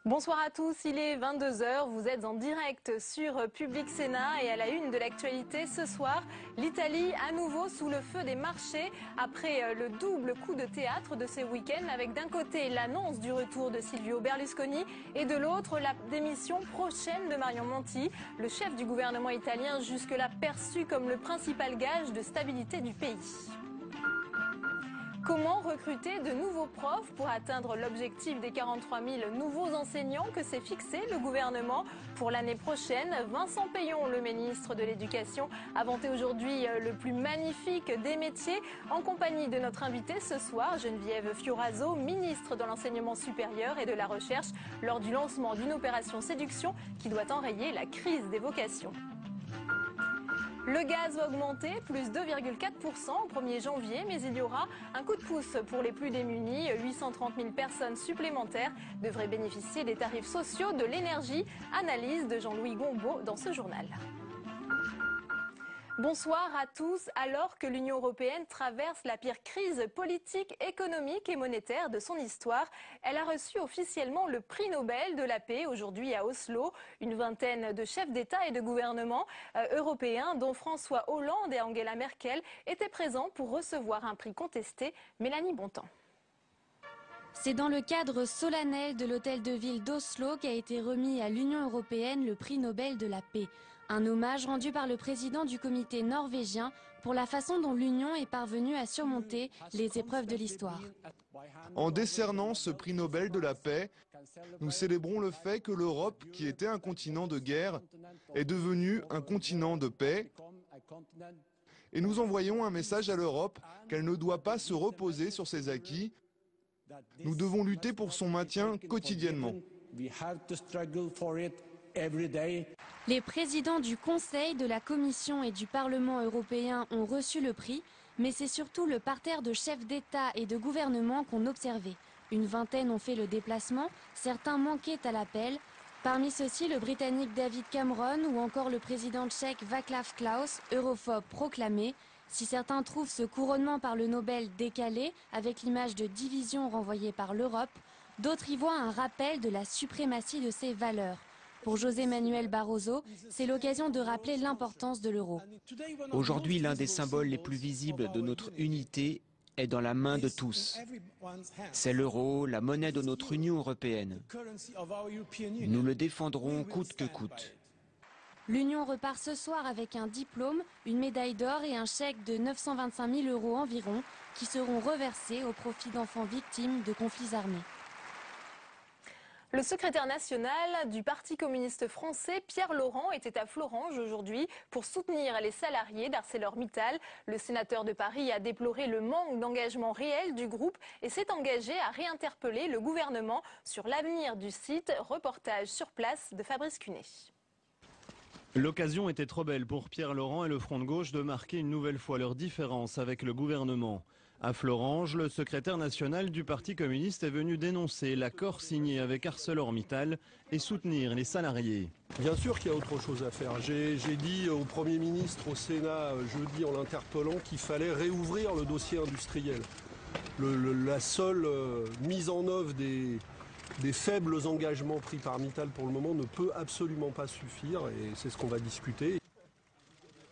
Bonsoir à tous, il est 22 h, vous êtes en direct sur Public Sénat et à la une de l'actualité ce soir, l'Italie à nouveau sous le feu des marchés après le double coup de théâtre de ce week-end avec d'un côté l'annonce du retour de Silvio Berlusconi et de l'autre la démission prochaine de Mario Monti, le chef du gouvernement italien jusque-là perçu comme le principal gage de stabilité du pays. Comment recruter de nouveaux profs pour atteindre l'objectif des 43 000 nouveaux enseignants que s'est fixé le gouvernement pour l'année prochaine? Vincent Peillon, le ministre de l'Éducation, a vanté aujourd'hui le plus magnifique des métiers en compagnie de notre invitée ce soir, Geneviève Fioraso, ministre de l'Enseignement supérieur et de la Recherche, lors du lancement d'une opération séduction qui doit enrayer la crise des vocations. Le gaz va augmenter, plus 2,4% au 1er janvier, mais il y aura un coup de pouce pour les plus démunis. 830 000 personnes supplémentaires devraient bénéficier des tarifs sociaux de l'énergie. Analyse de Jean-Louis Gombaud dans ce journal. Bonsoir à tous. Alors que l'Union européenne traverse la pire crise politique, économique et monétaire de son histoire, elle a reçu officiellement le prix Nobel de la paix aujourd'hui à Oslo. Une vingtaine de chefs d'État et de gouvernement européens, dont François Hollande et Angela Merkel, étaient présents pour recevoir un prix contesté. Mélanie Bontemps. C'est dans le cadre solennel de l'hôtel de ville d'Oslo qu'a été remis à l'Union européenne le prix Nobel de la paix. Un hommage rendu par le président du comité norvégien pour la façon dont l'Union est parvenue à surmonter les épreuves de l'histoire. En décernant ce prix Nobel de la paix, nous célébrons le fait que l'Europe, qui était un continent de guerre, est devenue un continent de paix. Et nous envoyons un message à l'Europe qu'elle ne doit pas se reposer sur ses acquis. Nous devons lutter pour son maintien quotidiennement. Les présidents du Conseil, de la Commission et du Parlement européen ont reçu le prix, mais c'est surtout le parterre de chefs d'État et de gouvernement qu'on observait. Une vingtaine ont fait le déplacement, certains manquaient à l'appel. Parmi ceux-ci, le Britannique David Cameron ou encore le président tchèque Václav Klaus, europhobe proclamé. Si certains trouvent ce couronnement par le Nobel décalé, avec l'image de division renvoyée par l'Europe, d'autres y voient un rappel de la suprématie de ses valeurs. Pour José Manuel Barroso, c'est l'occasion de rappeler l'importance de l'euro. Aujourd'hui, l'un des symboles les plus visibles de notre unité est dans la main de tous. C'est l'euro, la monnaie de notre Union européenne. Nous le défendrons coûte que coûte. L'Union repart ce soir avec un diplôme, une médaille d'or et un chèque de 925 000 € environ qui seront reversés au profit d'enfants victimes de conflits armés. Le secrétaire national du Parti communiste français, Pierre Laurent, était à Florange aujourd'hui pour soutenir les salariés d'ArcelorMittal. Le sénateur de Paris a déploré le manque d'engagement réel du groupe et s'est engagé à réinterpeller le gouvernement sur l'avenir du site. Reportage sur place de Fabrice Cunet. L'occasion était trop belle pour Pierre Laurent et le Front de gauche de marquer une nouvelle fois leur différence avec le gouvernement. À Florange, le secrétaire national du Parti communiste est venu dénoncer l'accord signé avec ArcelorMittal et soutenir les salariés. Bien sûr qu'il y a autre chose à faire. J'ai dit au Premier ministre au Sénat jeudi en l'interpellant qu'il fallait réouvrir le dossier industriel. La seule mise en œuvre des faibles engagements pris par Mittal pour le moment ne peut absolument pas suffire et c'est ce qu'on va discuter.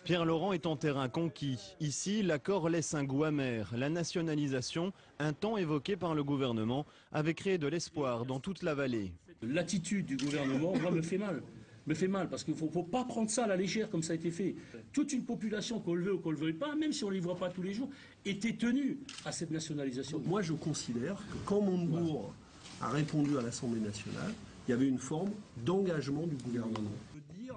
Pierre Laurent est en terrain conquis. Ici, l'accord laisse un goût amer. La nationalisation, un temps évoquée par le gouvernement, avait créé de l'espoir dans toute la vallée. L'attitude du gouvernement, moi, me fait mal parce qu'il ne faut pas prendre ça à la légère comme ça a été fait. Toute une population, qu'on le veut ou qu'on ne le veuille pas, même si on ne les voit pas tous les jours, était tenue à cette nationalisation. Moi, je considère que quand Montebourg a répondu à l'Assemblée nationale, il y avait une forme d'engagement du gouvernement.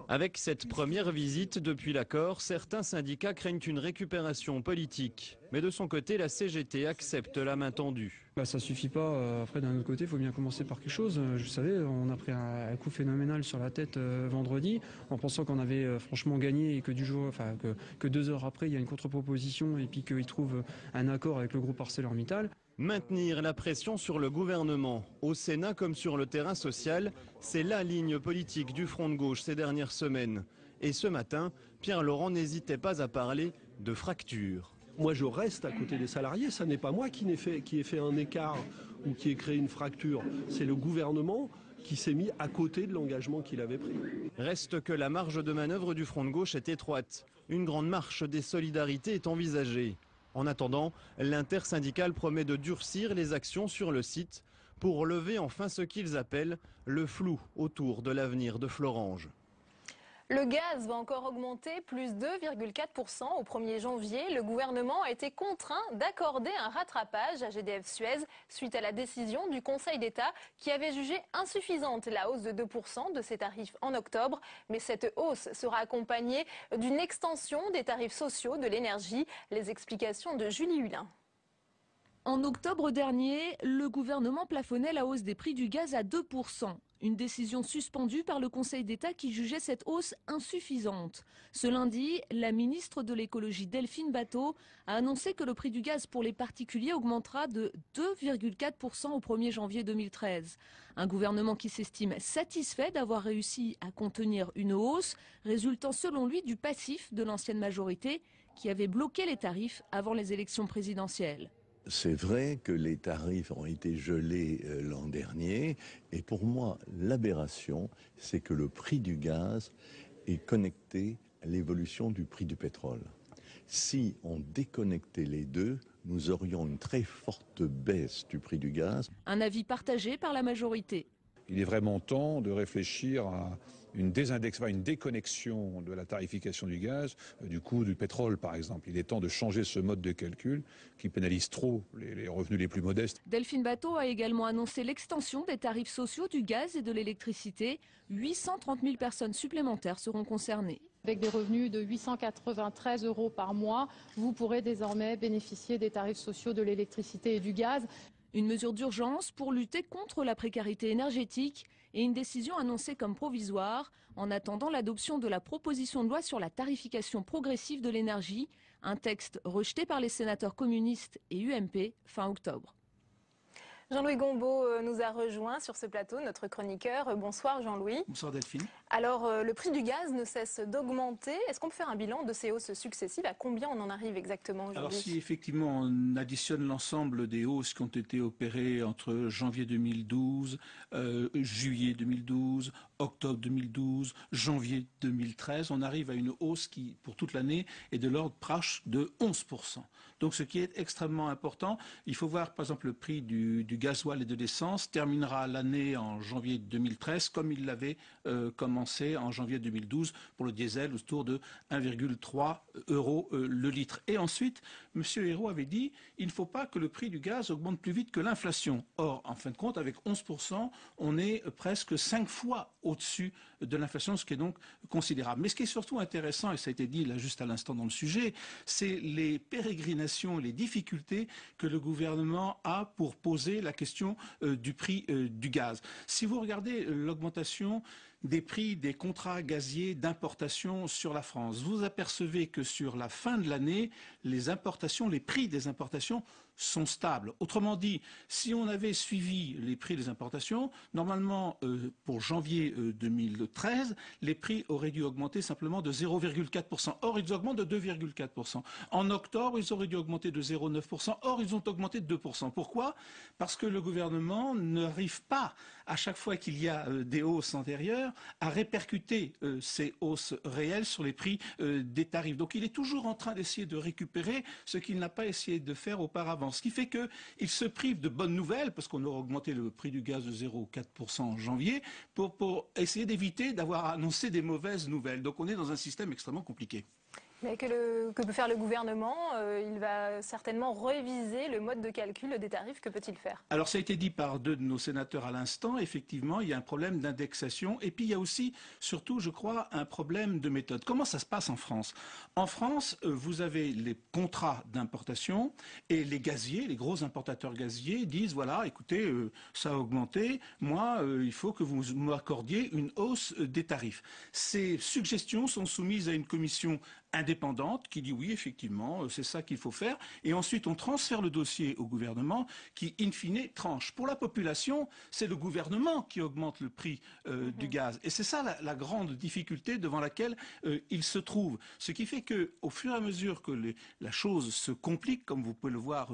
Avec cette première visite depuis l'accord, certains syndicats craignent une récupération politique. Mais de son côté, la CGT accepte la main tendue. Ça suffit pas. Après, d'un autre côté, il faut bien commencer par quelque chose. Je savais, on a pris un coup phénoménal sur la tête vendredi, en pensant qu'on avait franchement gagné et que que 2 heures après, il y a une contre-proposition et puis qu'ils trouvent un accord avec le groupe ArcelorMittal. Maintenir la pression sur le gouvernement, au Sénat comme sur le terrain social, c'est la ligne politique du Front de gauche ces dernières semaines. Et ce matin, Pierre Laurent n'hésitait pas à parler de fracture. Moi, je reste à côté des salariés. Ça n'est pas moi qui ai fait un écart ou qui ai créé une fracture. C'est le gouvernement qui s'est mis à côté de l'engagement qu'il avait pris. Reste que la marge de manœuvre du front de gauche est étroite. Une grande marche des solidarités est envisagée. En attendant, l'intersyndicale promet de durcir les actions sur le site pour lever enfin ce qu'ils appellent le flou autour de l'avenir de Florange. Le gaz va encore augmenter, plus 2,4% au 1er janvier. Le gouvernement a été contraint d'accorder un rattrapage à GDF Suez suite à la décision du Conseil d'État qui avait jugé insuffisante la hausse de 2% de ses tarifs en octobre. Mais cette hausse sera accompagnée d'une extension des tarifs sociaux de l'énergie. Les explications de Julie Hulin. En octobre dernier, le gouvernement plafonnait la hausse des prix du gaz à 2%. Une décision suspendue par le Conseil d'État qui jugeait cette hausse insuffisante. Ce lundi, la ministre de l'écologie Delphine Batho a annoncé que le prix du gaz pour les particuliers augmentera de 2,4% au 1er janvier 2013. Un gouvernement qui s'estime satisfait d'avoir réussi à contenir une hausse, résultant selon lui du passif de l'ancienne majorité qui avait bloqué les tarifs avant les élections présidentielles. C'est vrai que les tarifs ont été gelés l'an dernier et pour moi l'aberration c'est que le prix du gaz est connecté à l'évolution du prix du pétrole. Si on déconnectait les deux, nous aurions une très forte baisse du prix du gaz. Un avis partagé par la majorité. Il est vraiment temps de réfléchir à une déconnexion de la tarification du gaz, du coût du pétrole par exemple. Il est temps de changer ce mode de calcul qui pénalise trop les revenus les plus modestes. Delphine Batho a également annoncé l'extension des tarifs sociaux du gaz et de l'électricité. 830 000 personnes supplémentaires seront concernées. Avec des revenus de 893 € par mois, vous pourrez désormais bénéficier des tarifs sociaux de l'électricité et du gaz. Une mesure d'urgence pour lutter contre la précarité énergétique et une décision annoncée comme provisoire en attendant l'adoption de la proposition de loi sur la tarification progressive de l'énergie, un texte rejeté par les sénateurs communistes et UMP fin octobre. Jean-Louis Gombaud nous a rejoint sur ce plateau, notre chroniqueur. Bonsoir Jean-Louis. Bonsoir Delphine. Alors, le prix du gaz ne cesse d'augmenter. Est-ce qu'on peut faire un bilan de ces hausses successives? À combien on en arrive exactement aujourd'hui? Alors si effectivement on additionne l'ensemble des hausses qui ont été opérées entre janvier 2012, juillet 2012, octobre 2012, janvier 2013, on arrive à une hausse qui, pour toute l'année, est de l'ordre proche de 11%. Donc ce qui est extrêmement important, il faut voir par exemple le prix du gasoil et de l'essence terminera l'année en janvier 2013 comme il l'avait commencé en janvier 2012 pour le diesel autour de 1,3 € le litre. Et ensuite, M. Ayrault avait dit il ne faut pas que le prix du gaz augmente plus vite que l'inflation. Or, en fin de compte, avec 11%, on est presque 5 fois au-dessus de l'inflation, ce qui est donc considérable. Mais ce qui est surtout intéressant, et ça a été dit là juste à l'instant dans le sujet, c'est les pérégrinations, les difficultés que le gouvernement a pour poser la question du prix du gaz. Si vous regardez l'augmentation des prix des contrats gaziers d'importation sur la France, vous apercevez que sur la fin de l'année, les prix des importations sont stables. Autrement dit, si on avait suivi les prix des importations, normalement, pour janvier 2013, les prix auraient dû augmenter simplement de 0,4%. Or, ils augmentent de 2,4%. En octobre, ils auraient dû augmenter de 0,9%. Or, ils ont augmenté de 2%. Pourquoi? Parce que le gouvernement n'arrive pas, à chaque fois qu'il y a des hausses antérieures, à répercuter ces hausses réelles sur les prix des tarifs. Donc, il est toujours en train d'essayer de récupérer ce qu'il n'a pas essayé de faire auparavant. Ce qui fait qu'il se prive de bonnes nouvelles, parce qu'on aura augmenté le prix du gaz de 0,4% en janvier, pour essayer d'éviter d'avoir annoncé des mauvaises nouvelles. Donc on est dans un système extrêmement compliqué. Mais que peut faire le gouvernement? Il va certainement réviser le mode de calcul des tarifs. Que peut-il faire? Alors ça a été dit par deux de nos sénateurs à l'instant. Effectivement, il y a un problème d'indexation. Et puis il y a aussi, surtout, je crois, un problème de méthode. Comment ça se passe en France? En France, vous avez les contrats d'importation et les gaziers, les gros importateurs gaziers disent, voilà, écoutez, ça a augmenté. Moi, il faut que vous m'accordiez une hausse des tarifs. Ces suggestions sont soumises à une commission indépendante qui dit oui, effectivement, c'est ça qu'il faut faire. Et ensuite, on transfère le dossier au gouvernement qui, in fine, tranche. Pour la population, c'est le gouvernement qui augmente le prix du gaz. Et c'est ça la grande difficulté devant laquelle il se trouve. Ce qui fait qu'au fur et à mesure que la chose se complique, comme vous pouvez le voir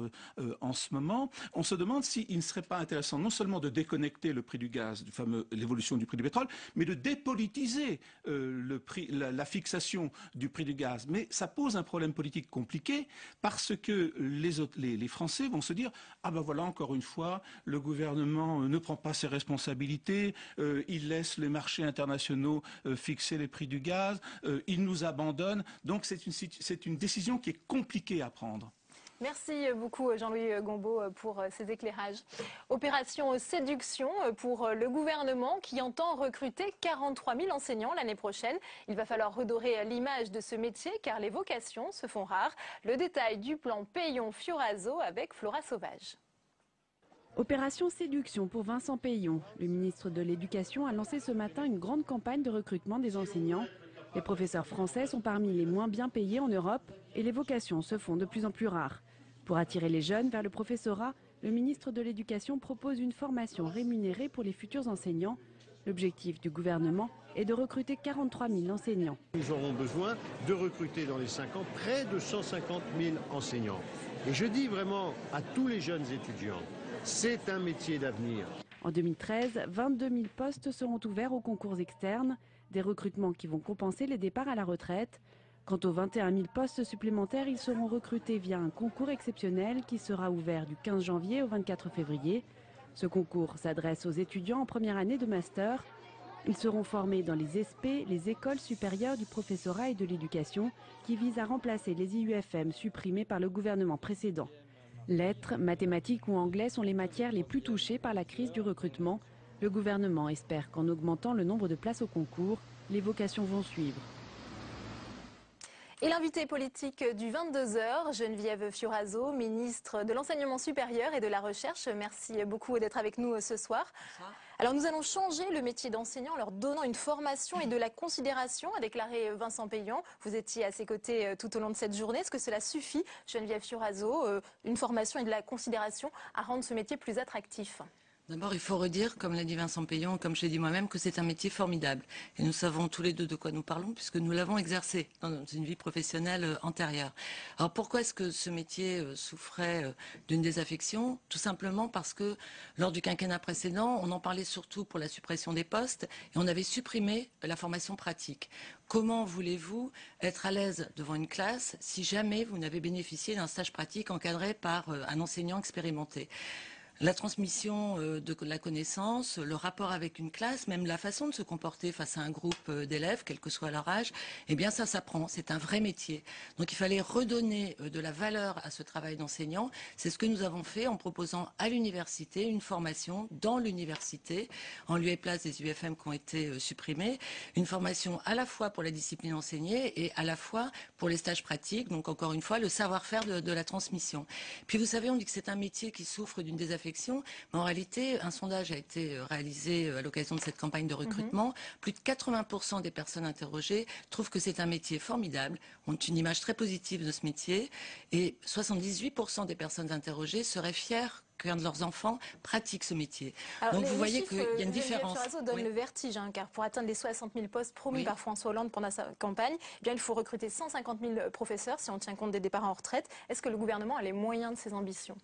en ce moment, on se demande s'il ne serait pas intéressant non seulement de déconnecter le prix du gaz, l'évolution du prix du pétrole, mais de dépolitiser la fixation du prix du gaz. Mais ça pose un problème politique compliqué parce que les Français vont se dire « Ah ben voilà, encore une fois, le gouvernement ne prend pas ses responsabilités, il laisse les marchés internationaux fixer les prix du gaz, il nous abandonne. » Donc c'est une décision qui est compliquée à prendre. Merci beaucoup Jean-Louis Gombaud pour ces éclairages. Opération séduction pour le gouvernement qui entend recruter 43 000 enseignants l'année prochaine. Il va falloir redorer l'image de ce métier car les vocations se font rares. Le détail du plan Peillon-Fioraso avec Flora Sauvage. Opération séduction pour Vincent Peillon. Le ministre de l'Éducation a lancé ce matin une grande campagne de recrutement des enseignants. Les professeurs français sont parmi les moins bien payés en Europe et les vocations se font de plus en plus rares. Pour attirer les jeunes vers le professorat, le ministre de l'Éducation propose une formation rémunérée pour les futurs enseignants. L'objectif du gouvernement est de recruter 43 000 enseignants. Nous aurons besoin de recruter dans les 5 ans près de 150 000 enseignants. Et je dis vraiment à tous les jeunes étudiants, c'est un métier d'avenir. En 2013, 22 000 postes seront ouverts aux concours externes, des recrutements qui vont compenser les départs à la retraite. Quant aux 21 000 postes supplémentaires, ils seront recrutés via un concours exceptionnel qui sera ouvert du 15 janvier au 24 février. Ce concours s'adresse aux étudiants en première année de master. Ils seront formés dans les ESP, les écoles supérieures du professorat et de l'éducation, qui visent à remplacer les IUFM supprimés par le gouvernement précédent. Lettres, mathématiques ou anglais sont les matières les plus touchées par la crise du recrutement. Le gouvernement espère qu'en augmentant le nombre de places au concours, les vocations vont suivre. Et l'invité politique du 22h, Geneviève Fioraso, ministre de l'Enseignement supérieur et de la Recherche. Merci beaucoup d'être avec nous ce soir. Alors nous allons changer le métier d'enseignant en leur donnant une formation et de la considération, a déclaré Vincent Peillon. Vous étiez à ses côtés tout au long de cette journée. Est-ce que cela suffit, Geneviève Fioraso, une formation et de la considération à rendre ce métier plus attractif ? D'abord, il faut redire, comme l'a dit Vincent Peillon, comme je l'ai dit moi-même, que c'est un métier formidable. Et nous savons tous les deux de quoi nous parlons, puisque nous l'avons exercé dans une vie professionnelle antérieure. Alors pourquoi est-ce que ce métier souffrait d'une désaffection? Tout simplement parce que lors du quinquennat précédent, on en parlait surtout pour la suppression des postes, et on avait supprimé la formation pratique. Comment voulez-vous être à l'aise devant une classe si jamais vous n'avez bénéficié d'un stage pratique encadré par un enseignant expérimenté? La transmission de la connaissance, le rapport avec une classe, même la façon de se comporter face à un groupe d'élèves, quel que soit leur âge, eh bien ça s'apprend, c'est un vrai métier. Donc il fallait redonner de la valeur à ce travail d'enseignant. C'est ce que nous avons fait en proposant à l'université une formation dans l'université, en lieu et place des UFM qui ont été supprimés, une formation à la fois pour la discipline enseignée et à la fois pour les stages pratiques, donc encore une fois le savoir-faire de la transmission. Puis vous savez, on dit que c'est un métier qui souffre d'une désaffection. Mais en réalité, un sondage a été réalisé à l'occasion de cette campagne de recrutement. Plus de 80% des personnes interrogées trouvent que c'est un métier formidable, ont une image très positive de ce métier, et 78% des personnes interrogées seraient fières qu'un de leurs enfants pratique ce métier. Alors, donc vous voyez qu'il y a une différence. Fioraso donne le vertige, car pour atteindre les 60 000 postes promis par François Hollande pendant sa campagne, eh bien, il faut recruter 150 000 professeurs si on tient compte des départs en retraite. Est-ce que le gouvernement a les moyens de ses ambitions ?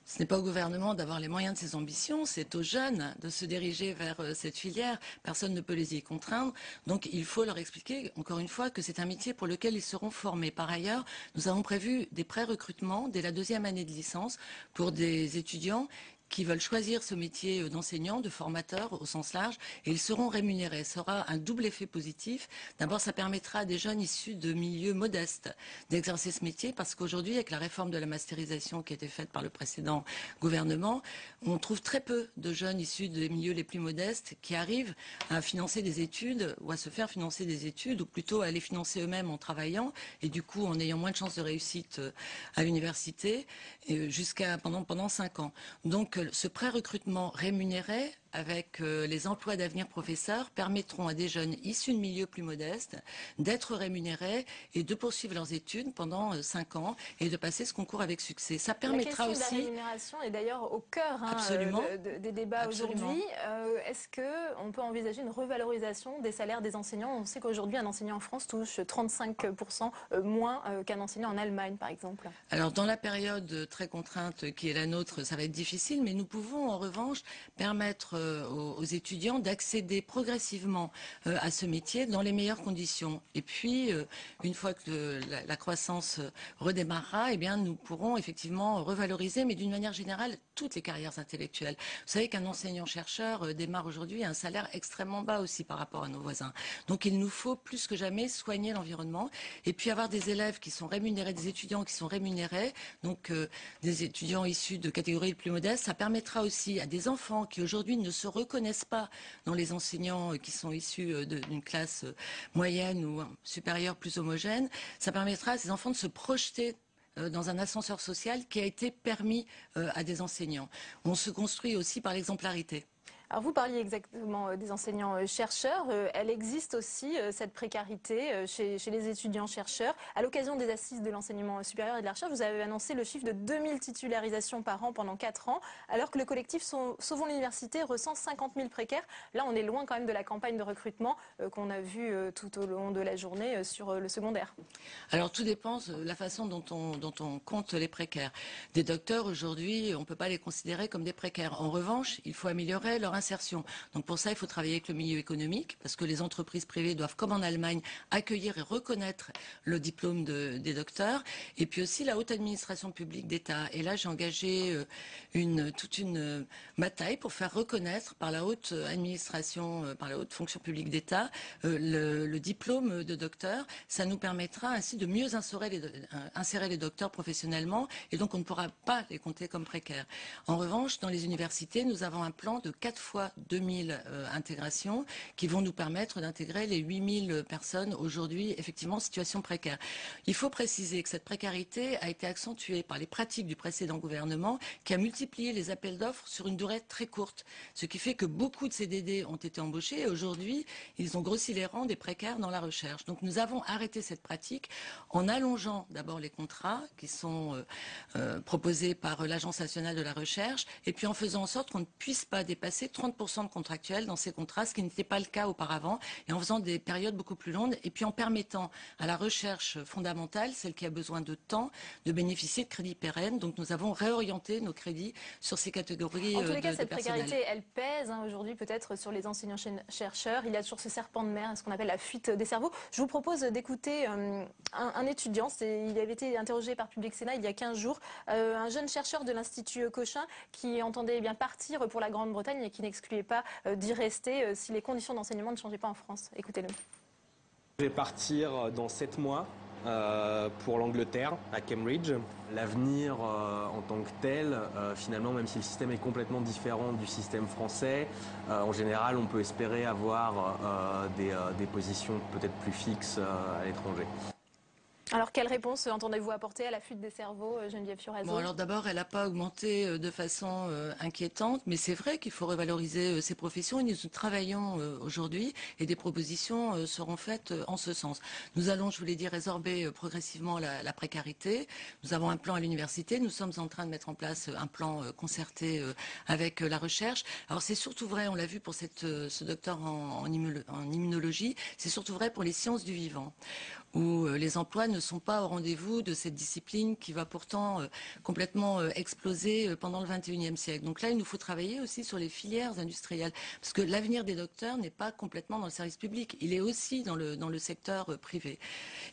Ce n'est pas au gouvernement d'avoir les moyens de ses ambitions, c'est aux jeunes de se diriger vers cette filière. Personne ne peut les y contraindre. Donc il faut leur expliquer, encore une fois, que c'est un métier pour lequel ils seront formés. Par ailleurs, nous avons prévu des pré-recrutements dès la 2e année de licence pour des étudiants qui veulent choisir ce métier d'enseignant, de formateur au sens large, et ils seront rémunérés. Ça aura un double effet positif. D'abord, ça permettra à des jeunes issus de milieux modestes d'exercer ce métier, parce qu'aujourd'hui, avec la réforme de la masterisation qui a été faite par le précédent gouvernement, on trouve très peu de jeunes issus des milieux les plus modestes qui arrivent à financer des études, ou à se faire financer des études, ou plutôt à les financer eux-mêmes en travaillant, et du coup en ayant moins de chances de réussite à l'université, jusqu'à pendant 5 ans. Donc ce pré-recrutement rémunéré avec les emplois d'avenir professeurs, permettront à des jeunes issus de milieux plus modestes d'être rémunérés et de poursuivre leurs études pendant 5 ans et de passer ce concours avec succès. Ça permettra aussi... La question de la rémunération est d'ailleurs au cœur des débats aujourd'hui. Est-ce qu'on peut envisager une revalorisation des salaires des enseignants? On sait qu'aujourd'hui, un enseignant en France touche 35% moins qu'un enseignant en Allemagne, par exemple. Alors, dans la période très contrainte qui est la nôtre, ça va être difficile, mais nous pouvons en revanche permettre aux étudiants d'accéder progressivement à ce métier dans les meilleures conditions. Et puis, une fois que la croissance redémarrera, eh bien, nous pourrons effectivement revaloriser, mais d'une manière générale, toutes les carrières intellectuelles. Vous savez qu'un enseignant-chercheur démarre aujourd'hui à un salaire extrêmement bas aussi par rapport à nos voisins. Donc, il nous faut plus que jamais soigner l'environnement et puis avoir des élèves qui sont rémunérés, des étudiants qui sont rémunérés, donc des étudiants issus de catégories les plus modestes. Ça permettra aussi à des enfants qui aujourd'hui ne se reconnaissent pas dans les enseignants qui sont issus d'une classe moyenne ou supérieure plus homogène, ça permettra à ces enfants de se projeter dans un ascenseur social qui a été permis à des enseignants. On se construit aussi par l'exemplarité. Alors vous parliez exactement des enseignants-chercheurs. Elle existe aussi, cette précarité chez les étudiants-chercheurs. À l'occasion des assises de l'enseignement supérieur et de la recherche, vous avez annoncé le chiffre de 2000 titularisations par an pendant 4 ans, alors que le collectif Sauvons l'université recense 50 000 précaires. Là, on est loin quand même de la campagne de recrutement qu'on a vue tout au long de la journée sur le secondaire. Alors tout dépend de la façon dont on compte les précaires. Des docteurs, aujourd'hui, on ne peut pas les considérer comme des précaires. En revanche, il faut améliorer leur insertion. Donc pour ça, il faut travailler avec le milieu économique, parce que les entreprises privées doivent, comme en Allemagne, accueillir et reconnaître le diplôme des docteurs. Et puis aussi la haute administration publique d'État. Et là, j'ai engagé toute une bataille pour faire reconnaître par la haute administration, par la haute fonction publique d'État, le diplôme de docteur. Ça nous permettra ainsi de mieux insérer les docteurs professionnellement, et donc on ne pourra pas les compter comme précaires. En revanche, dans les universités, nous avons un plan de 4 fois 2000 intégrations qui vont nous permettre d'intégrer les 8000 personnes aujourd'hui effectivement en situation précaire. Il faut préciser que cette précarité a été accentuée par les pratiques du précédent gouvernement qui a multiplié les appels d'offres sur une durée très courte. Ce qui fait que beaucoup de CDD ont été embauchés et aujourd'hui ils ont grossi les rangs des précaires dans la recherche. Donc nous avons arrêté cette pratique en allongeant d'abord les contrats qui sont proposés par l'Agence nationale de la recherche et puis en faisant en sorte qu'on ne puisse pas dépasser 30% de contractuels dans ces contrats, ce qui n'était pas le cas auparavant, et en faisant des périodes beaucoup plus longues, et puis en permettant à la recherche fondamentale, celle qui a besoin de temps, de bénéficier de crédits pérennes. Donc nous avons réorienté nos crédits sur ces catégories de personnel. En tous les cas, cette précarité, elle pèse aujourd'hui peut-être sur les enseignants-chercheurs. Il y a toujours ce serpent de mer, ce qu'on appelle la fuite des cerveaux. Je vous propose d'écouter un étudiant, il avait été interrogé par Public Sénat il y a 15 jours, un jeune chercheur de l'Institut Cochin qui entendait bien partir pour la Grande-Bretagne et qui n'excluait pas d'y rester si les conditions d'enseignement ne changeaient pas en France. Écoutez-le. Je vais partir dans 7 mois pour l'Angleterre, à Cambridge. L'avenir en tant que tel, finalement, même si le système est complètement différent du système français, en général, on peut espérer avoir des positions peut-être plus fixes à l'étranger. Alors, quelle réponse entendez-vous apporter à la fuite des cerveaux, Geneviève Fioraso? Bon, alors d'abord, elle n'a pas augmenté de façon inquiétante, mais c'est vrai qu'il faut revaloriser ces professions et nous travaillons aujourd'hui et des propositions seront faites en ce sens. Nous allons, je vous l'ai dit, résorber progressivement la précarité. Nous avons un plan à l'université. Nous sommes en train de mettre en place un plan concerté avec la recherche. Alors, c'est surtout vrai, on l'a vu pour ce docteur en immunologie, c'est surtout vrai pour les sciences du vivant, où les emplois ne sont pas au rendez-vous de cette discipline qui va pourtant complètement exploser pendant le XXIe siècle. Donc là, il nous faut travailler aussi sur les filières industrielles, parce que l'avenir des docteurs n'est pas complètement dans le service public, il est aussi dans le secteur privé.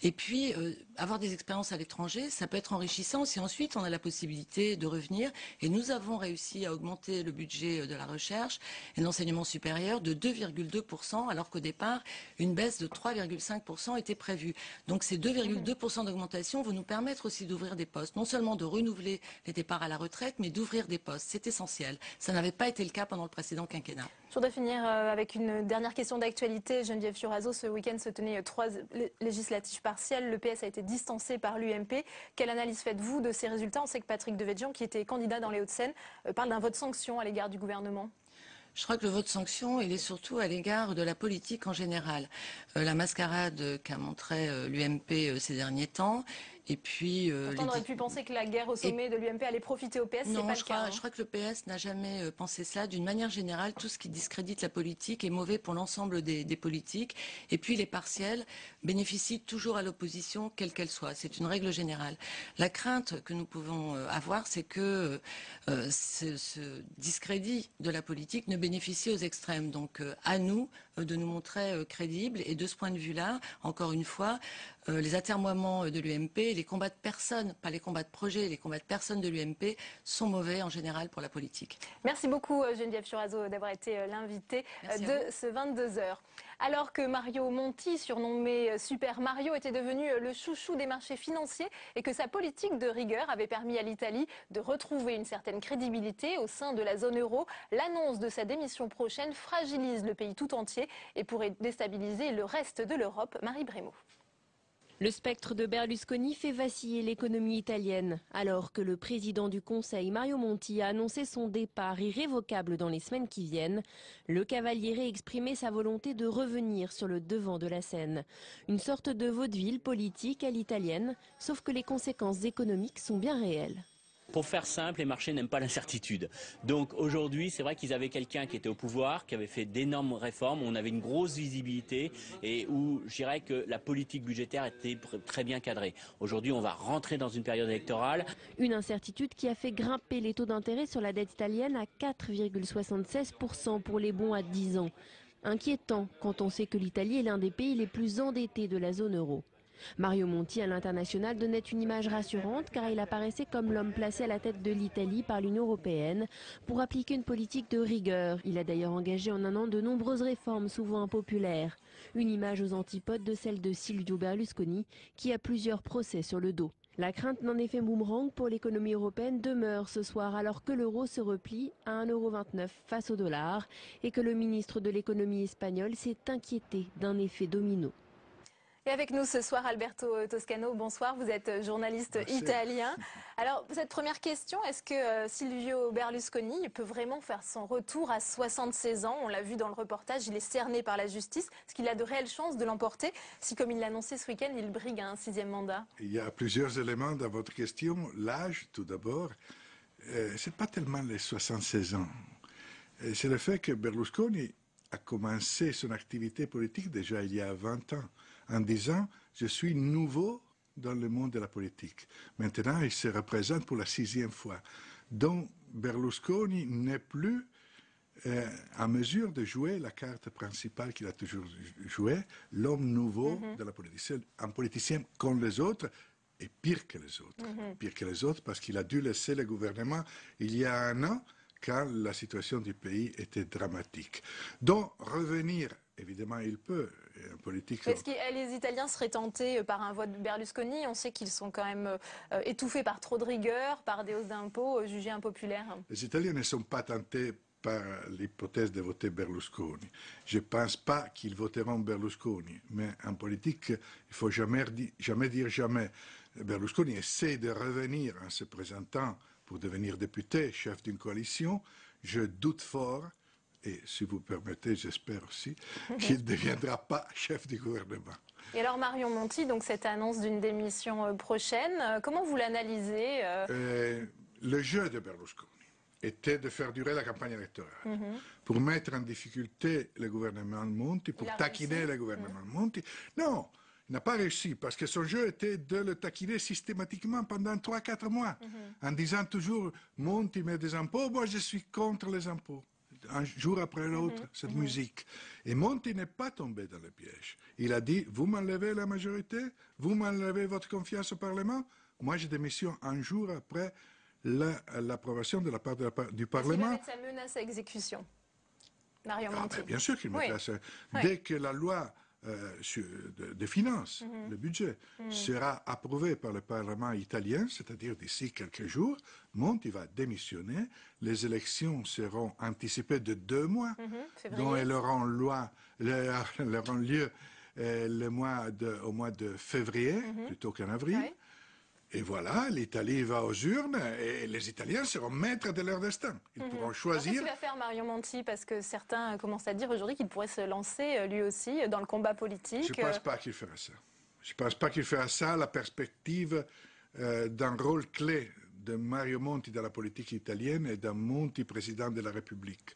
Et puis, avoir des expériences à l'étranger, ça peut être enrichissant si ensuite on a la possibilité de revenir. Et nous avons réussi à augmenter le budget de la recherche et de l'enseignement supérieur de 2,2%, alors qu'au départ, une baisse de 3,5% était prévue. Donc ces 2,2% d'augmentation vont nous permettre aussi d'ouvrir des postes, non seulement de renouveler les départs à la retraite, mais d'ouvrir des postes. C'est essentiel. Ça n'avait pas été le cas pendant le précédent quinquennat. Je voudrais finir avec une dernière question d'actualité. Geneviève Fioraso, ce week-end se tenaient 3 législatives partielles. Le PS a été distancé par l'UMP. Quelle analyse faites-vous de ces résultats? On sait que Patrick Devedjian, qui était candidat dans les Hauts-de-Seine, parle d'un vote sanction à l'égard du gouvernement. Je crois que le vote sanction, il est surtout à l'égard de la politique en général. La mascarade qu'a montré l'UMP ces derniers temps, et puis... Pourtant, on aurait pu penser que la guerre au sommet de l'UMP allait profiter au PS, c'est pas le cas. Je crois que le PS n'a jamais pensé cela. D'une manière générale, tout ce qui discrédite la politique est mauvais pour l'ensemble des politiques. Et puis les partiels bénéficient toujours à l'opposition, quelle qu'elle soit. C'est une règle générale. La crainte que nous pouvons avoir, c'est que ce discrédit de la politique ne bénéficie aux extrêmes. Donc à nous de nous montrer crédibles. Et de ce point de vue-là, encore une fois, les atermoiements de l'UMP, les combats de personnes, pas les combats de projets, les combats de personnes de l'UMP sont mauvais en général pour la politique. Merci beaucoup Geneviève Churazo d'avoir été l'invitée de ce 22h. Alors que Mario Monti, surnommé Super Mario, était devenu le chouchou des marchés financiers et que sa politique de rigueur avait permis à l'Italie de retrouver une certaine crédibilité au sein de la zone euro, l'annonce de sa démission prochaine fragilise le pays tout entier et pourrait déstabiliser le reste de l'Europe. Marie Brémaud. Le spectre de Berlusconi fait vaciller l'économie italienne. Alors que le président du Conseil, Mario Monti, a annoncé son départ irrévocable dans les semaines qui viennent, le Cavaliere exprimait sa volonté de revenir sur le devant de la scène. Une sorte de vaudeville politique à l'italienne, sauf que les conséquences économiques sont bien réelles. Pour faire simple, les marchés n'aiment pas l'incertitude. Donc aujourd'hui, c'est vrai qu'ils avaient quelqu'un qui était au pouvoir, qui avait fait d'énormes réformes, où on avait une grosse visibilité et où je dirais que la politique budgétaire était très bien cadrée. Aujourd'hui, on va rentrer dans une période électorale. Une incertitude qui a fait grimper les taux d'intérêt sur la dette italienne à 4,76% pour les bons à 10 ans. Inquiétant quand on sait que l'Italie est l'un des pays les plus endettés de la zone euro. Mario Monti à l'international donnait une image rassurante car il apparaissait comme l'homme placé à la tête de l'Italie par l'Union européenne pour appliquer une politique de rigueur. Il a d'ailleurs engagé en un an de nombreuses réformes souvent impopulaires. Une image aux antipodes de celle de Silvio Berlusconi qui a plusieurs procès sur le dos. La crainte d'un effet boomerang pour l'économie européenne demeure ce soir alors que l'euro se replie à 1,29 € face au dollar et que le ministre de l'économie espagnol s'est inquiété d'un effet domino. Et avec nous ce soir, Alberto Toscano, bonsoir, vous êtes journaliste italien. Alors, cette première question, est-ce que Silvio Berlusconi peut vraiment faire son retour à 76 ans? On l'a vu dans le reportage, il est cerné par la justice. Est-ce qu'il a de réelles chances de l'emporter si, comme il l'a annoncé ce week-end, il brigue un 6e mandat? Il y a plusieurs éléments dans votre question. L'âge, tout d'abord, c'est pas tellement les 76 ans. C'est le fait que Berlusconi a commencé son activité politique déjà il y a 20 ans. En disant, je suis nouveau dans le monde de la politique. Maintenant, il se représente pour la 6e fois. Donc, Berlusconi n'est plus en mesure de jouer la carte principale qu'il a toujours jouée, l'homme nouveau de la politique. C'est un politicien comme les autres, et pire que les autres. Pire que les autres parce qu'il a dû laisser le gouvernement il y a un an, quand la situation du pays était dramatique. Donc, revenir, évidemment, il peut. En politique. Est-ce que les Italiens seraient tentés par un vote Berlusconi? On sait qu'ils sont quand même étouffés par trop de rigueur, par des hausses d'impôts jugées impopulaires. Les Italiens ne sont pas tentés par l'hypothèse de voter Berlusconi. Je ne pense pas qu'ils voteront Berlusconi. Mais en politique, il ne faut jamais dire jamais. Berlusconi essaie de revenir en se présentant pour devenir député, chef d'une coalition. Je doute fort. Et si vous permettez, j'espère aussi qu'il ne deviendra pas chef du gouvernement. Et alors Mario Monti, donc cette annonce d'une démission prochaine, comment vous l'analysez Le jeu de Berlusconi était de faire durer la campagne électorale, pour mettre en difficulté le gouvernement Monti, pour taquiner le gouvernement Monti. Non, il n'a pas réussi, parce que son jeu était de le taquiner systématiquement pendant 3-4 mois, en disant toujours « Monti met des impôts, moi je suis contre les impôts ». Un jour après l'autre, cette musique. Et Monti n'est pas tombé dans le piège. Il a dit, vous m'enlevez la majorité, vous m'enlevez votre confiance au Parlement, moi je démissionne un jour après l'approbation de la part du Parlement. Est-ce qu'il va mettre sa menace à exécution, Mario Monti? Bien sûr qu'il mettra ça. Dès que la loi de finances, le budget, sera approuvé par le Parlement italien, c'est-à-dire d'ici quelques jours, Monti va démissionner, les élections seront anticipées de 2 mois, dont elles auront lieu au mois de février, plutôt qu'en avril. Et voilà, l'Italie va aux urnes et les Italiens seront maîtres de leur destin. Ils pourront choisir. Qu'est-ce qu'il va faire Mario Monti? Parce que certains commencent à dire aujourd'hui qu'il pourrait se lancer lui aussi dans le combat politique. Je ne pense pas qu'il fera ça. Je ne pense pas qu'il fera ça. La perspective d'un rôle clé de Mario Monti dans la politique italienne et d'un Monti président de la République.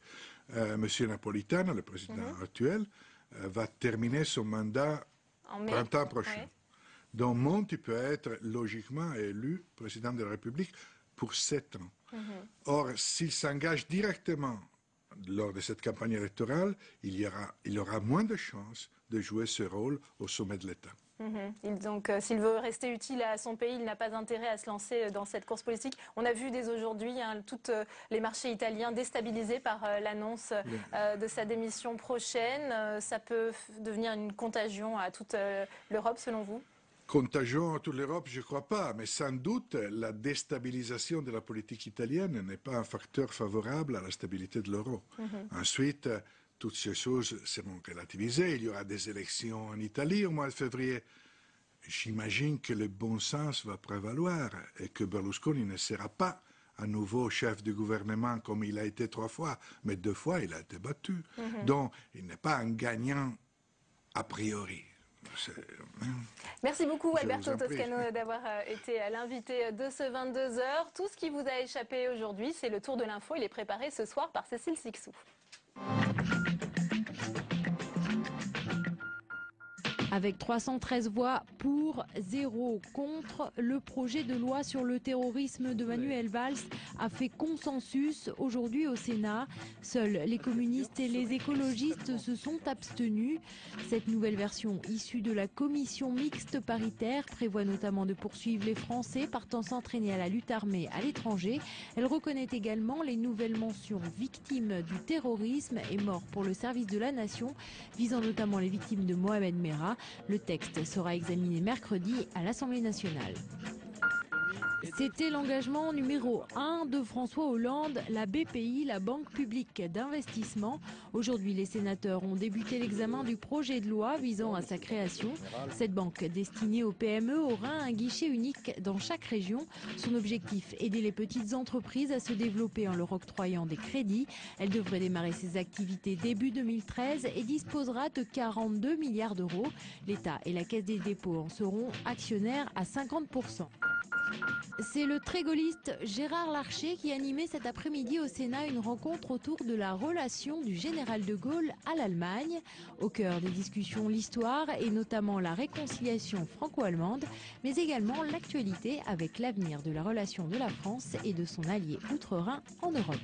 Monsieur Napolitano, le président actuel, va terminer son mandat au printemps prochain. Ouais. Donc Monti peut être logiquement élu président de la République pour 7 ans. Or, s'il s'engage directement lors de cette campagne électorale, il aura moins de chances de jouer ce rôle au sommet de l'État. Donc, s'il veut rester utile à son pays, il n'a pas intérêt à se lancer dans cette course politique. On a vu dès aujourd'hui tous les marchés italiens déstabilisés par l'annonce de sa démission prochaine. Ça peut devenir une contagion à toute l'Europe, selon vous? Contagion à toute l'Europe, je ne crois pas, mais sans doute la déstabilisation de la politique italienne n'est pas un facteur favorable à la stabilité de l'euro. Ensuite, toutes ces choses seront relativisées. Il y aura des élections en Italie au mois de février. J'imagine que le bon sens va prévaloir et que Berlusconi ne sera pas à nouveau chef du gouvernement comme il a été 3 fois, mais 2 fois il a été battu. Donc il n'est pas un gagnant a priori. Merci beaucoup Alberto Toscano d'avoir été l'invité de ce 22h. Tout ce qui vous a échappé aujourd'hui, c'est le tour de l'info. Il est préparé ce soir par Cécile Sixou. Avec 313 voix pour, 0 contre, le projet de loi sur le terrorisme de Manuel Valls a fait consensus aujourd'hui au Sénat. Seuls les communistes et les écologistes se sont abstenus. Cette nouvelle version issue de la commission mixte paritaire prévoit notamment de poursuivre les Français partant s'entraîner à la lutte armée à l'étranger. Elle reconnaît également les nouvelles mentions victimes du terrorisme et morts pour le service de la nation, visant notamment les victimes de Mohamed Merah. Le texte sera examiné mercredi à l'Assemblée nationale. C'était l'engagement numéro 1 de François Hollande, la BPI, la Banque publique d'investissement. Aujourd'hui, les sénateurs ont débuté l'examen du projet de loi visant à sa création. Cette banque destinée aux PME aura un guichet unique dans chaque région. Son objectif, aider les petites entreprises à se développer en leur octroyant des crédits. Elle devrait démarrer ses activités début 2013 et disposera de 42 milliards d'euros. L'État et la Caisse des dépôts en seront actionnaires à 50%. C'est le très gaulliste Gérard Larcher qui animait cet après-midi au Sénat une rencontre autour de la relation du général de Gaulle à l'Allemagne. Au cœur des discussions, l'histoire et notamment la réconciliation franco-allemande, mais également l'actualité avec l'avenir de la relation de la France et de son allié outre-Rhin en Europe.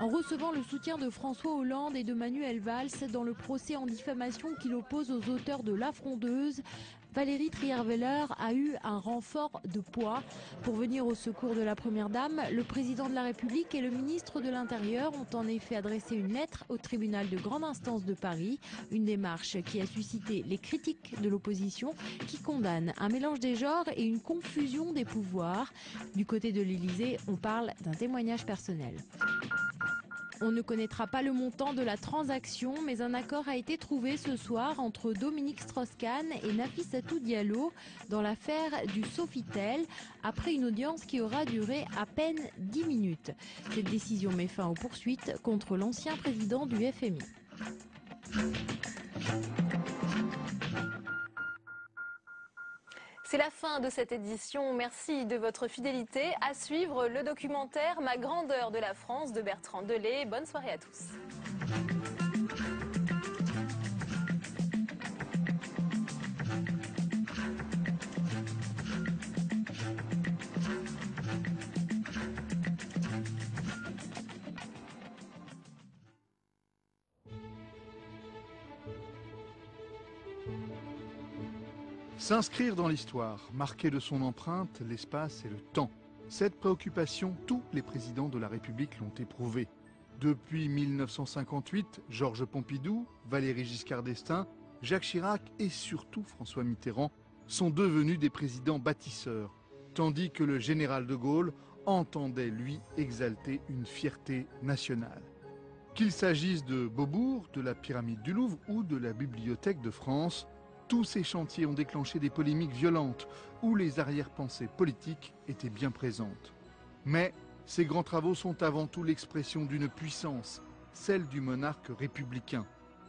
En recevant le soutien de François Hollande et de Manuel Valls dans le procès en diffamation qui l'oppose aux auteurs de La Frondeuse, Valérie Trierweiler a eu un renfort de poids. Pour venir au secours de la Première Dame, le président de la République et le ministre de l'Intérieur ont en effet adressé une lettre au tribunal de grande instance de Paris. Une démarche qui a suscité les critiques de l'opposition qui condamne un mélange des genres et une confusion des pouvoirs. Du côté de l'Élysée, on parle d'un témoignage personnel. On ne connaîtra pas le montant de la transaction, mais un accord a été trouvé ce soir entre Dominique Strauss-Kahn et Nafissatou Diallo dans l'affaire du Sofitel, après une audience qui aura duré à peine 10 minutes. Cette décision met fin aux poursuites contre l'ancien président du FMI. C'est la fin de cette édition. Merci de votre fidélité. À suivre le documentaire Ma grandeur de la France de Bertrand Delay. Bonne soirée à tous. S'inscrire dans l'histoire, marquer de son empreinte l'espace et le temps. Cette préoccupation, tous les présidents de la République l'ont éprouvée. Depuis 1958, Georges Pompidou, Valéry Giscard d'Estaing, Jacques Chirac et surtout François Mitterrand sont devenus des présidents bâtisseurs, tandis que le général de Gaulle entendait, lui, exalter une fierté nationale. Qu'il s'agisse de Beaubourg, de la pyramide du Louvre ou de la Bibliothèque de France, Tous ces chantiers ont déclenché des polémiques violentes où les arrière-pensées politiques étaient bien présentes. Mais ces grands travaux sont avant tout l'expression d'une puissance, celle du monarque républicain.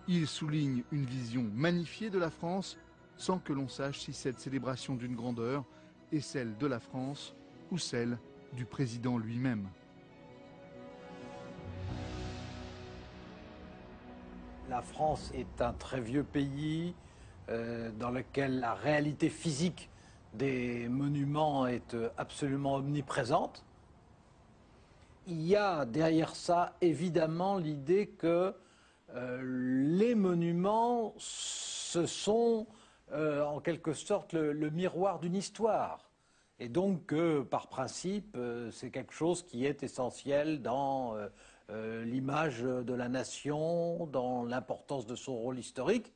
Ils soulignent une vision magnifiée de la France sans que l'on sache si cette célébration d'une grandeur est celle de la France ou celle du président lui-même. La France est un très vieux pays dans lequel la réalité physique des monuments est absolument omniprésente. Il y a derrière ça évidemment l'idée que les monuments, ce sont en quelque sorte le miroir d'une histoire. Et donc par principe, c'est quelque chose qui est essentiel dans l'image de la nation, dans l'importance de son rôle historique.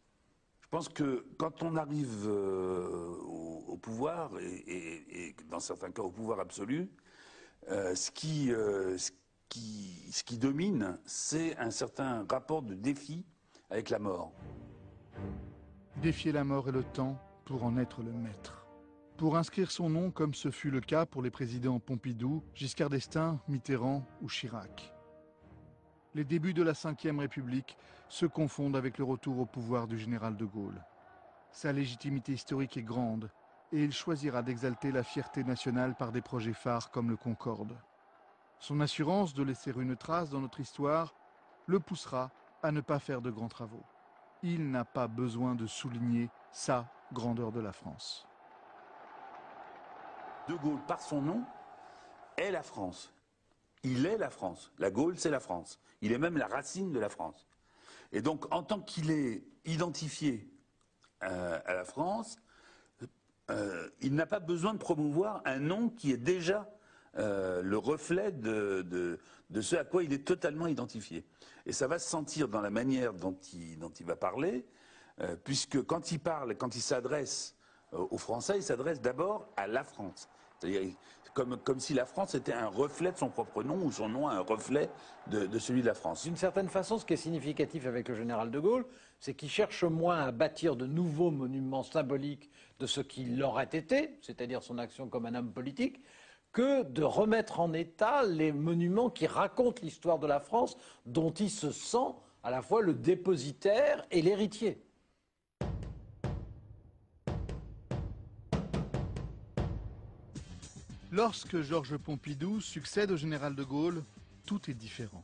Je pense que quand on arrive au pouvoir, et dans certains cas au pouvoir absolu, ce qui domine, c'est un certain rapport de défi avec la mort. Défier la mort et le temps pour en être le maître. Pour inscrire son nom comme ce fut le cas pour les présidents Pompidou, Giscard d'Estaing, Mitterrand ou Chirac. Les débuts de la Ve République se confondent avec le retour au pouvoir du général de Gaulle. Sa légitimité historique est grande et il choisira d'exalter la fierté nationale par des projets phares comme le Concorde. Son assurance de laisser une trace dans notre histoire le poussera à ne pas faire de grands travaux. Il n'a pas besoin de souligner sa grandeur de la France. De Gaulle, par son nom, est la France. Il est la France. La Gaule, c'est la France. Il est même la racine de la France. Et donc, en tant qu'il est identifié à la France, il n'a pas besoin de promouvoir un nom qui est déjà le reflet de ce à quoi il est totalement identifié. Et ça va se sentir dans la manière dont il va parler, puisque quand il parle, quand il s'adresse aux Français, il s'adresse d'abord à la France. C'est-à-dire comme si la France était un reflet de son propre nom, ou son nom un reflet de celui de la France. D'une certaine façon, ce qui est significatif avec le général de Gaulle, c'est qu'il cherche moins à bâtir de nouveaux monuments symboliques de ce qu'il aurait été, c'est-à-dire son action comme un homme politique, que de remettre en état les monuments qui racontent l'histoire de la France, dont il se sent à la fois le dépositaire et l'héritier. Lorsque Georges Pompidou succède au général de Gaulle, tout est différent.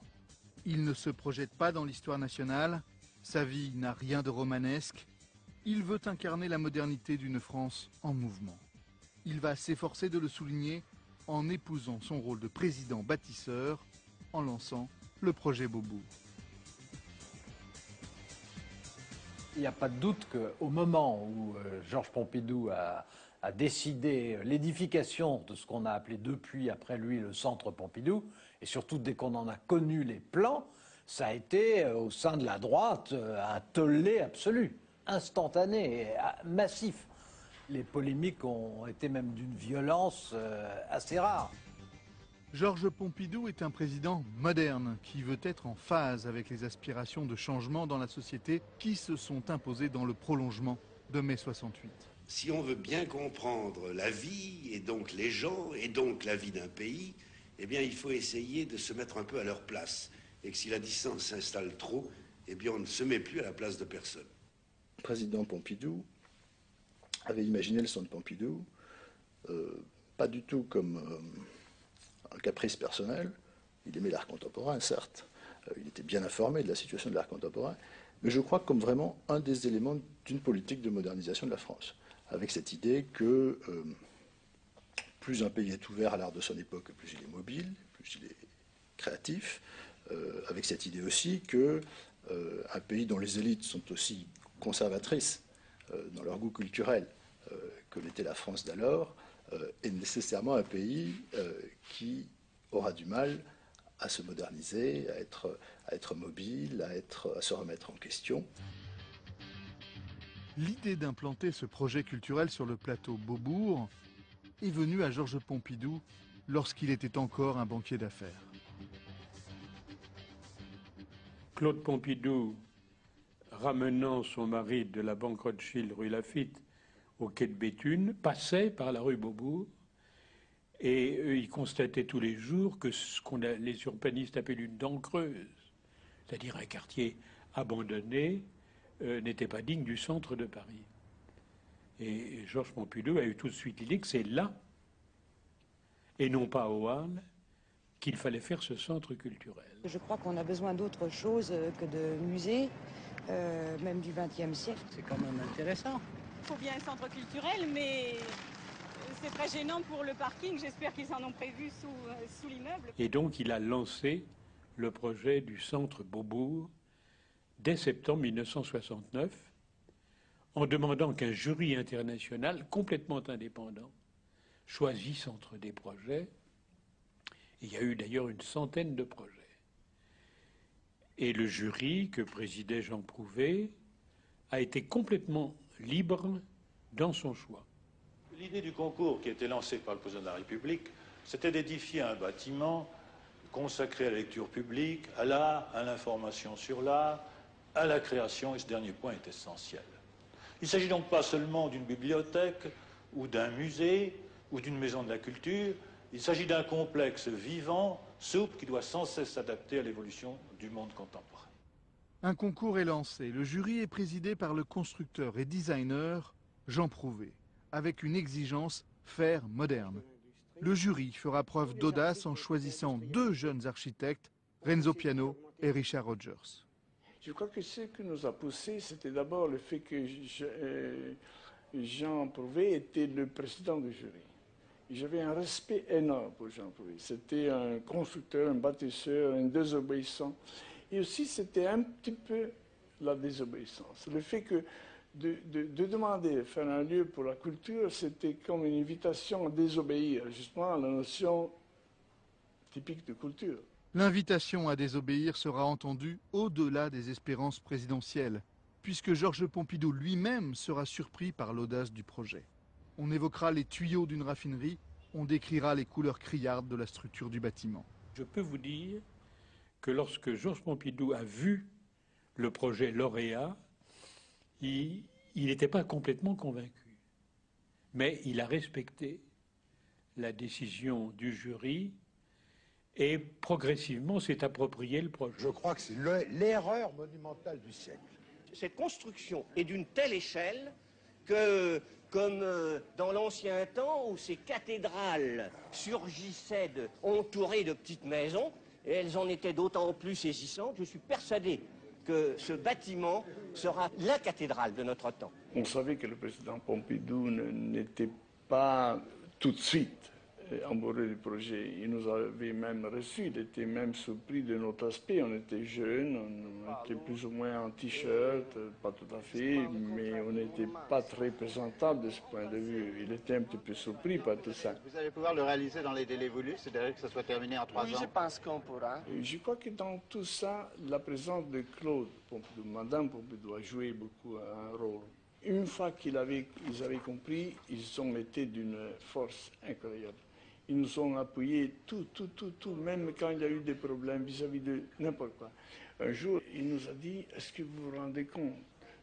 Il ne se projette pas dans l'histoire nationale, sa vie n'a rien de romanesque, il veut incarner la modernité d'une France en mouvement. Il va s'efforcer de le souligner en épousant son rôle de président bâtisseur, en lançant le projet Beaubourg. Il n'y a pas de doute qu'au moment où Georges Pompidou a décidé l'édification de ce qu'on a appelé depuis, après lui, le centre Pompidou, et surtout dès qu'on en a connu les plans, ça a été, au sein de la droite, un tollé absolu, instantané, et massif. Les polémiques ont été même d'une violence assez rare. Georges Pompidou est un président moderne qui veut être en phase avec les aspirations de changement dans la société qui se sont imposées dans le prolongement de mai 68. Si on veut bien comprendre la vie, et donc les gens, et donc la vie d'un pays, eh bien il faut essayer de se mettre un peu à leur place. Et que si la distance s'installe trop, eh bien on ne se met plus à la place de personne. Le président Pompidou avait imaginé le centre Pompidou, pas du tout comme un caprice personnel. Il aimait l'art contemporain, certes. Il était bien informé de la situation de l'art contemporain, mais je crois comme vraiment un des éléments d'une politique de modernisation de la France, avec cette idée que plus un pays est ouvert à l'art de son époque, plus il est mobile, plus il est créatif, avec cette idée aussi que un pays dont les élites sont aussi conservatrices dans leur goût culturel que l'était la France d'alors, est nécessairement un pays qui aura du mal à se moderniser, à être mobile, à se remettre en question. L'idée d'implanter ce projet culturel sur le plateau Beaubourg est venue à Georges Pompidou lorsqu'il était encore un banquier d'affaires. Claude Pompidou ramenant son mari de la banque Rothschild rue Laffitte au quai de Béthune, passait par la rue Beaubourg et il constatait tous les jours que ce les urbanistes appellent une dent creuse, c'est-à-dire un quartier abandonné, n'était pas digne du centre de Paris. Et Georges Pompidou a eu tout de suite l'idée que c'est là, et non pas au Halles, qu'il fallait faire ce centre culturel. Je crois qu'on a besoin d'autre chose que de musées, même du XXe siècle. C'est quand même intéressant. Il faut bien un centre culturel, mais c'est très gênant pour le parking. J'espère qu'ils en ont prévu sous l'immeuble. Et donc il a lancé le projet du centre Beaubourg dès septembre 1969, en demandant qu'un jury international complètement indépendant choisisse entre des projets. Il y a eu d'ailleurs une centaine de projets. Et le jury, que présidait Jean Prouvé, a été complètement libre dans son choix. L'idée du concours qui a été lancé par le président de la République, c'était d'édifier un bâtiment consacré à la lecture publique, à l'art, à l'information sur l'art, à la création, et ce dernier point est essentiel. Il ne s'agit donc pas seulement d'une bibliothèque ou d'un musée ou d'une maison de la culture, il s'agit d'un complexe vivant, souple, qui doit sans cesse s'adapter à l'évolution du monde contemporain. Un concours est lancé. Le jury est présidé par le constructeur et designer Jean Prouvé, avec une exigence faire moderne. Le jury fera preuve d'audace en choisissant deux jeunes architectes, Renzo Piano et Richard Rogers. Je crois que ce qui nous a poussé, c'était d'abord le fait que Jean Prouvé était le président du jury. J'avais un respect énorme pour Jean Prouvé. C'était un constructeur, un bâtisseur, un désobéissant. Et aussi, c'était un petit peu la désobéissance. Le fait que de demander de faire un lieu pour la culture, c'était comme une invitation à désobéir, justement, à la notion typique de culture. L'invitation à désobéir sera entendue au-delà des espérances présidentielles, puisque Georges Pompidou lui-même sera surpris par l'audace du projet. On évoquera les tuyaux d'une raffinerie, on décrira les couleurs criardes de la structure du bâtiment. Je peux vous dire que lorsque Georges Pompidou a vu le projet lauréat, il n'était pas complètement convaincu. Mais il a respecté la décision du jury et progressivement s'est approprié le projet. Je crois que c'est l'erreur monumentale du siècle. Cette construction est d'une telle échelle que, comme dans l'ancien temps où ces cathédrales surgissaient entourées de petites maisons, et elles en étaient d'autant plus saisissantes, je suis persuadé que ce bâtiment sera la cathédrale de notre temps. On savait que le président Pompidou n'était pas tout de suite amoureux du projet. Il nous avait même reçus, il était même surpris de notre aspect. On était jeunes, on était plus ou moins en t-shirt, pas tout à fait, mais on n'était pas très présentable de ce point de vue. Il était un petit peu surpris par tout ça. Vous allez pouvoir le réaliser dans les délais voulus, c'est-à-dire que ça soit terminé en 3 ans? Oui, je pense qu'on pourra. Je crois que dans tout ça, la présence de Claude Pompidou, Madame Pompidou, a joué beaucoup un rôle. Une fois qu'ils avaient compris, ils ont été d'une force incroyable. Ils nous ont appuyés tout, même quand il y a eu des problèmes vis-à-vis de n'importe quoi. Un jour, il nous a dit, est-ce que vous vous rendez compte,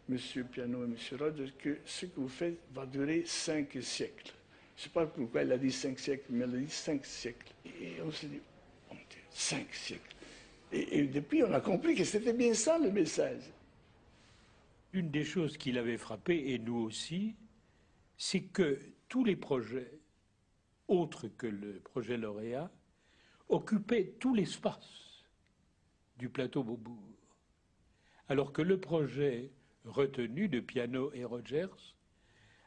Monsieur Piano et Monsieur Rogers, que ce que vous faites va durer 5 siècles. Je ne sais pas pourquoi il a dit 5 siècles, mais il a dit 5 siècles. Et on s'est dit, oh mon Dieu, 5 siècles. Et depuis, on a compris que c'était bien ça le message. Une des choses qui l'avait frappé, et nous aussi, c'est que tous les projets autre que le projet lauréat, occupait tout l'espace du plateau Beaubourg. Alors que le projet retenu de Piano et Rogers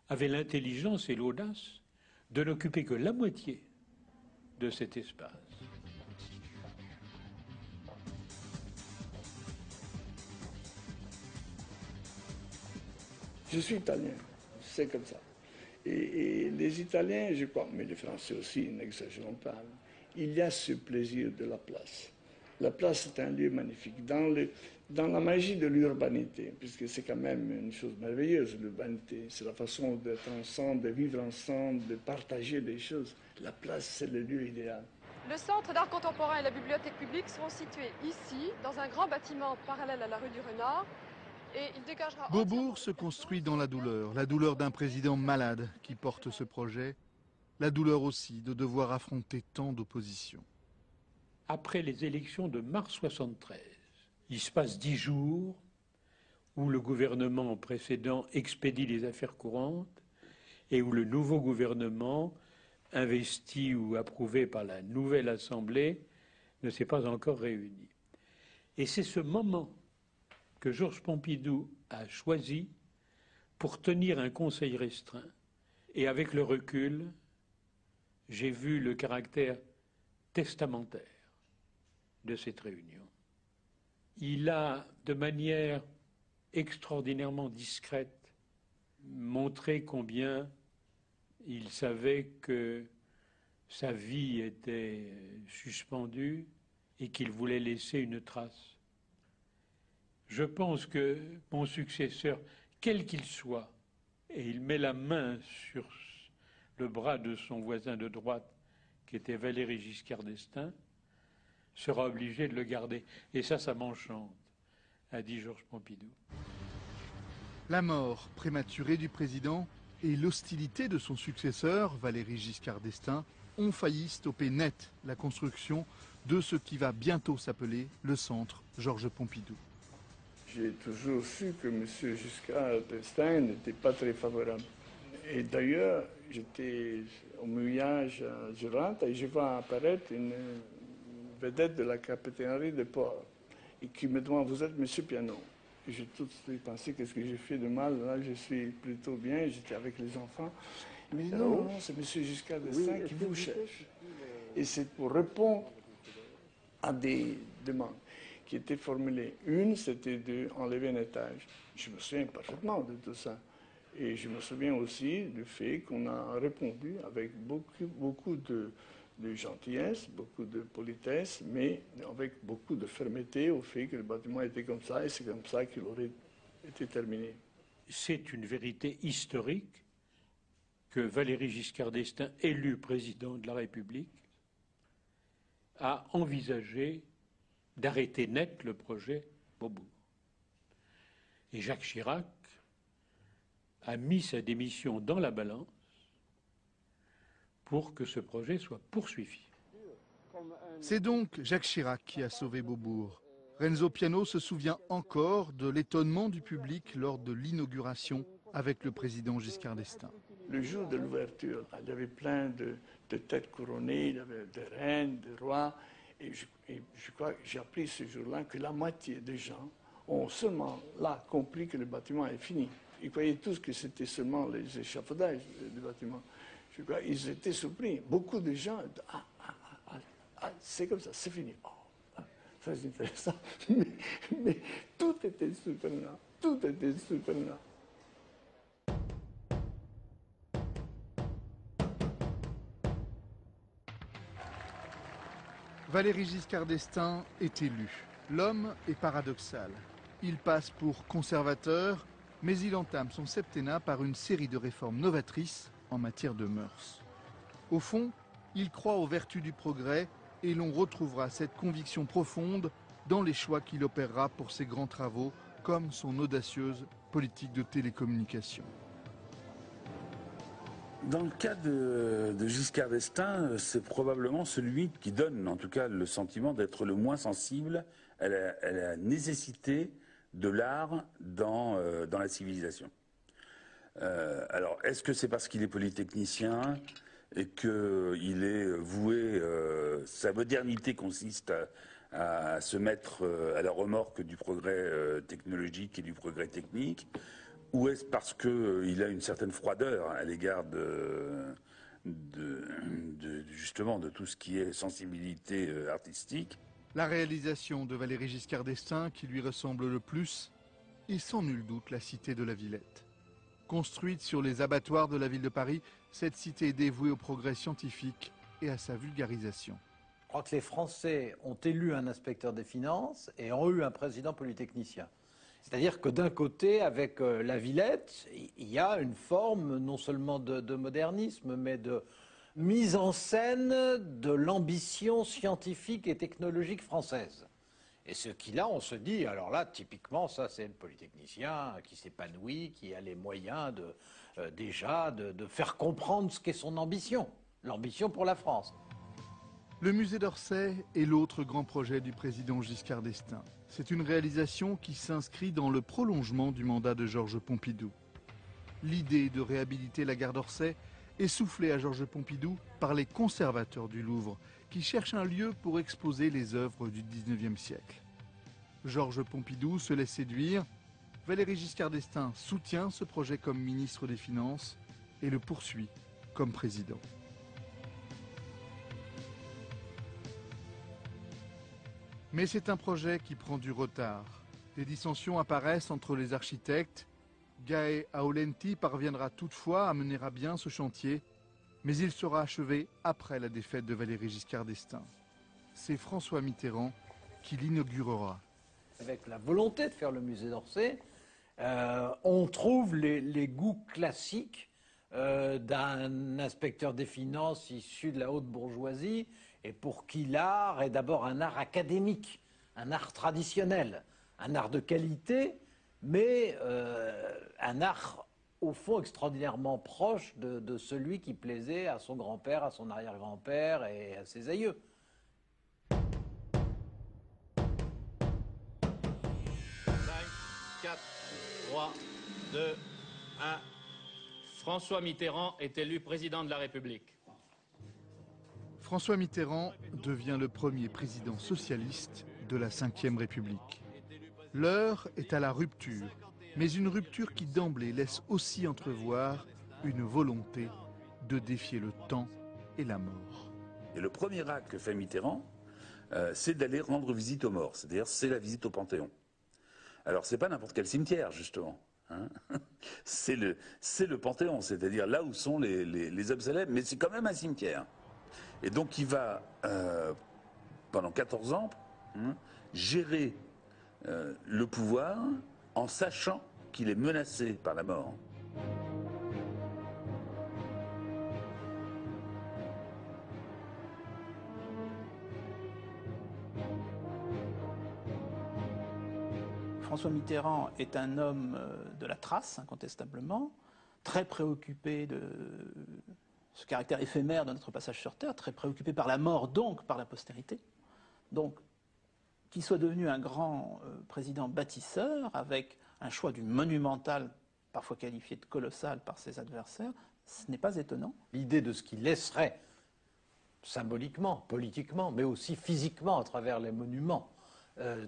avait l'intelligence et l'audace de n'occuper que la moitié de cet espace. Je suis italien, c'est comme ça. Et les Italiens, je crois, mais les Français aussi, n'exagérons pas, il y a ce plaisir de la place. La place est un lieu magnifique, dans la magie de l'urbanité, puisque c'est quand même une chose merveilleuse, l'urbanité. C'est la façon d'être ensemble, de vivre ensemble, de partager des choses. La place, c'est le lieu idéal. Le Centre d'art contemporain et la bibliothèque publique seront situés ici, dans un grand bâtiment parallèle à la rue du Renard, et il dégagera... Beaubourg se construit dans la douleur d'un président malade qui porte ce projet, la douleur aussi de devoir affronter tant d'opposition. Après les élections de mars 73, il se passe 10 jours où le gouvernement précédent expédie les affaires courantes et où le nouveau gouvernement, investi ou approuvé par la nouvelle Assemblée, ne s'est pas encore réuni. Et c'est ce moment que Georges Pompidou a choisi pour tenir un conseil restreint. Et avec le recul, j'ai vu le caractère testamentaire de cette réunion. Il a, de manière extraordinairement discrète, montré combien il savait que sa vie était suspendue et qu'il voulait laisser une trace. Je pense que mon successeur, quel qu'il soit, et il met la main sur le bras de son voisin de droite, qui était Valéry Giscard d'Estaing, sera obligé de le garder. Et ça m'enchante, a dit Georges Pompidou. La mort prématurée du président et l'hostilité de son successeur, Valéry Giscard d'Estaing, ont failli stopper net la construction de ce qui va bientôt s'appeler le centre Georges Pompidou. J'ai toujours su que M. Giscard d'Estaing n'était pas très favorable. Et d'ailleurs, j'étais au mouillage à Géronte et je vois apparaître une vedette de la capitainerie de port et qui me demande « Vous êtes M. Piano ?» Et j'ai tout de suite pensé « Qu'est-ce que j'ai fait de mal? Là, je suis plutôt bien, j'étais avec les enfants. » Il me dit « Non, non, c'est M. Giscard d'Estaing qui vous cherche. » Et c'est pour répondre à des demandes qui étaient formulées. Une, c'était d'enlever un étage. Je me souviens parfaitement de tout ça. Et je me souviens aussi du fait qu'on a répondu avec beaucoup de gentillesse, beaucoup de politesse, mais avec beaucoup de fermeté au fait que le bâtiment était comme ça et c'est comme ça qu'il aurait été terminé. C'est une vérité historique que Valéry Giscard d'Estaing, élu président de la République, a envisagé d'arrêter net le projet Beaubourg. Et Jacques Chirac a mis sa démission dans la balance pour que ce projet soit poursuivi. C'est donc Jacques Chirac qui a sauvé Beaubourg. Renzo Piano se souvient encore de l'étonnement du public lors de l'inauguration avec le président Giscard d'Estaing. Le jour de l'ouverture, il y avait plein de têtes couronnées, il y avait des reines, des rois, et je crois que j'ai appris ce jour-là que la moitié des gens ont seulement là compris que le bâtiment est fini. Ils croyaient tous que c'était seulement les échafaudages du bâtiment. Je crois qu'ils étaient surpris. Beaucoup de gens, c'est comme ça, c'est fini. Oh, très intéressant. Mais tout était surprenant. Tout était surprenant. Valéry Giscard d'Estaing est élu. L'homme est paradoxal. Il passe pour conservateur, mais il entame son septennat par une série de réformes novatrices en matière de mœurs. Au fond, il croit aux vertus du progrès et l'on retrouvera cette conviction profonde dans les choix qu'il opérera pour ses grands travaux, comme son audacieuse politique de télécommunication. Dans le cas de Giscard d'Estaing, c'est probablement celui qui donne, en tout cas, le sentiment d'être le moins sensible à la nécessité de l'art dans la civilisation. Alors, est-ce que c'est parce qu'il est polytechnicien et qu'il est voué, sa modernité consiste à se mettre à la remorque du progrès technologique et du progrès technique, ou est-ce parce qu'il a une certaine froideur à l'égard justement de tout ce qui est sensibilité artistique? La réalisation de Valéry Giscard d'Estaing qui lui ressemble le plus est sans nul doute la cité de la Villette. Construite sur les abattoirs de la ville de Paris, cette cité est dévouée au progrès scientifique et à sa vulgarisation. Je crois que les Français ont élu un inspecteur des finances et ont eu un président polytechnicien. C'est-à-dire que d'un côté, avec la Villette, il y a une forme non seulement de modernisme, mais de mise en scène de l'ambition scientifique et technologique française. Et ce qu'il a, on se dit, alors là, typiquement, ça c'est le polytechnicien qui s'épanouit, qui a les moyens déjà de faire comprendre ce qu'est son ambition, l'ambition pour la France. Le musée d'Orsay est l'autre grand projet du président Giscard d'Estaing. C'est une réalisation qui s'inscrit dans le prolongement du mandat de Georges Pompidou. L'idée de réhabiliter la gare d'Orsay est soufflée à Georges Pompidou par les conservateurs du Louvre, qui cherchent un lieu pour exposer les œuvres du XIXe siècle. Georges Pompidou se laisse séduire. Valéry Giscard d'Estaing soutient ce projet comme ministre des Finances et le poursuit comme président. Mais c'est un projet qui prend du retard. Des dissensions apparaissent entre les architectes. Gae Aulenti parviendra toutefois à mener à bien ce chantier, mais il sera achevé après la défaite de Valéry Giscard d'Estaing. C'est François Mitterrand qui l'inaugurera. Avec la volonté de faire le musée d'Orsay, on trouve les goûts classiques d'un inspecteur des finances issu de la haute bourgeoisie, et pour qui l'art est d'abord un art académique, un art traditionnel, un art de qualité, mais un art au fond extraordinairement proche de celui qui plaisait à son grand-père, à son arrière-grand-père et à ses aïeux. 4, 3, 2, 1. François Mitterrand est élu président de la République. François Mitterrand devient le premier président socialiste de la Ve République. L'heure est à la rupture, mais une rupture qui d'emblée laisse aussi entrevoir une volonté de défier le temps et la mort. Et le premier acte que fait Mitterrand, c'est d'aller rendre visite aux morts, c'est-à-dire c'est la visite au Panthéon. Alors c'est pas n'importe quel cimetière justement, hein. C'est le Panthéon, c'est-à-dire là où sont les hommes célèbres, mais c'est quand même un cimetière. Et donc il va, pendant 14 ans, gérer le pouvoir en sachant qu'il est menacé par la mort. François Mitterrand est un homme de la trace, incontestablement, très préoccupé de ce caractère éphémère de notre passage sur Terre, très préoccupé par la mort, donc par la postérité. Donc, qu'il soit devenu un grand président bâtisseur, avec un choix du monumental, parfois qualifié de colossal par ses adversaires, ce n'est pas étonnant. L'idée de ce qu'il laisserait, symboliquement, politiquement, mais aussi physiquement à travers les monuments,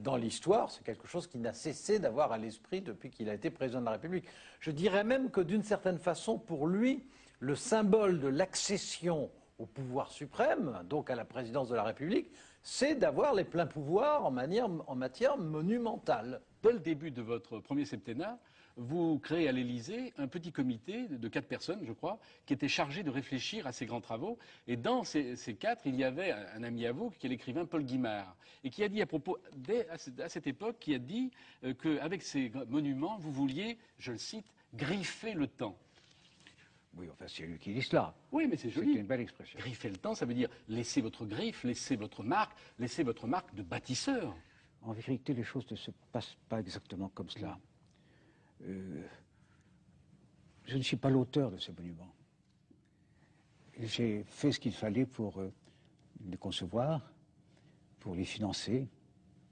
dans l'histoire, c'est quelque chose qui n'a cessé d'avoir à l'esprit depuis qu'il a été président de la République. Je dirais même que d'une certaine façon, pour lui, le symbole de l'accession au pouvoir suprême, donc à la présidence de la République, c'est d'avoir les pleins pouvoirs en matière monumentale. Dès le début de votre premier septennat, vous créez à l'Élysée un petit comité de 4 personnes, je crois, qui était chargé de réfléchir à ces grands travaux. Et dans ces 4, il y avait un ami à vous, qui est l'écrivain Paul Guimard, et qui a dit à propos, à cette époque, qui a dit qu'avec ces monuments, vous vouliez, je le cite, griffer le temps. Oui, enfin, c'est lui qui dit cela. Oui, mais c'est joli. C'est une belle expression. Griffer le temps, ça veut dire laisser votre griffe, laisser votre marque de bâtisseur. En vérité, les choses ne se passent pas exactement comme cela. Je ne suis pas l'auteur de ces monuments. J'ai fait ce qu'il fallait pour les concevoir, pour les financer,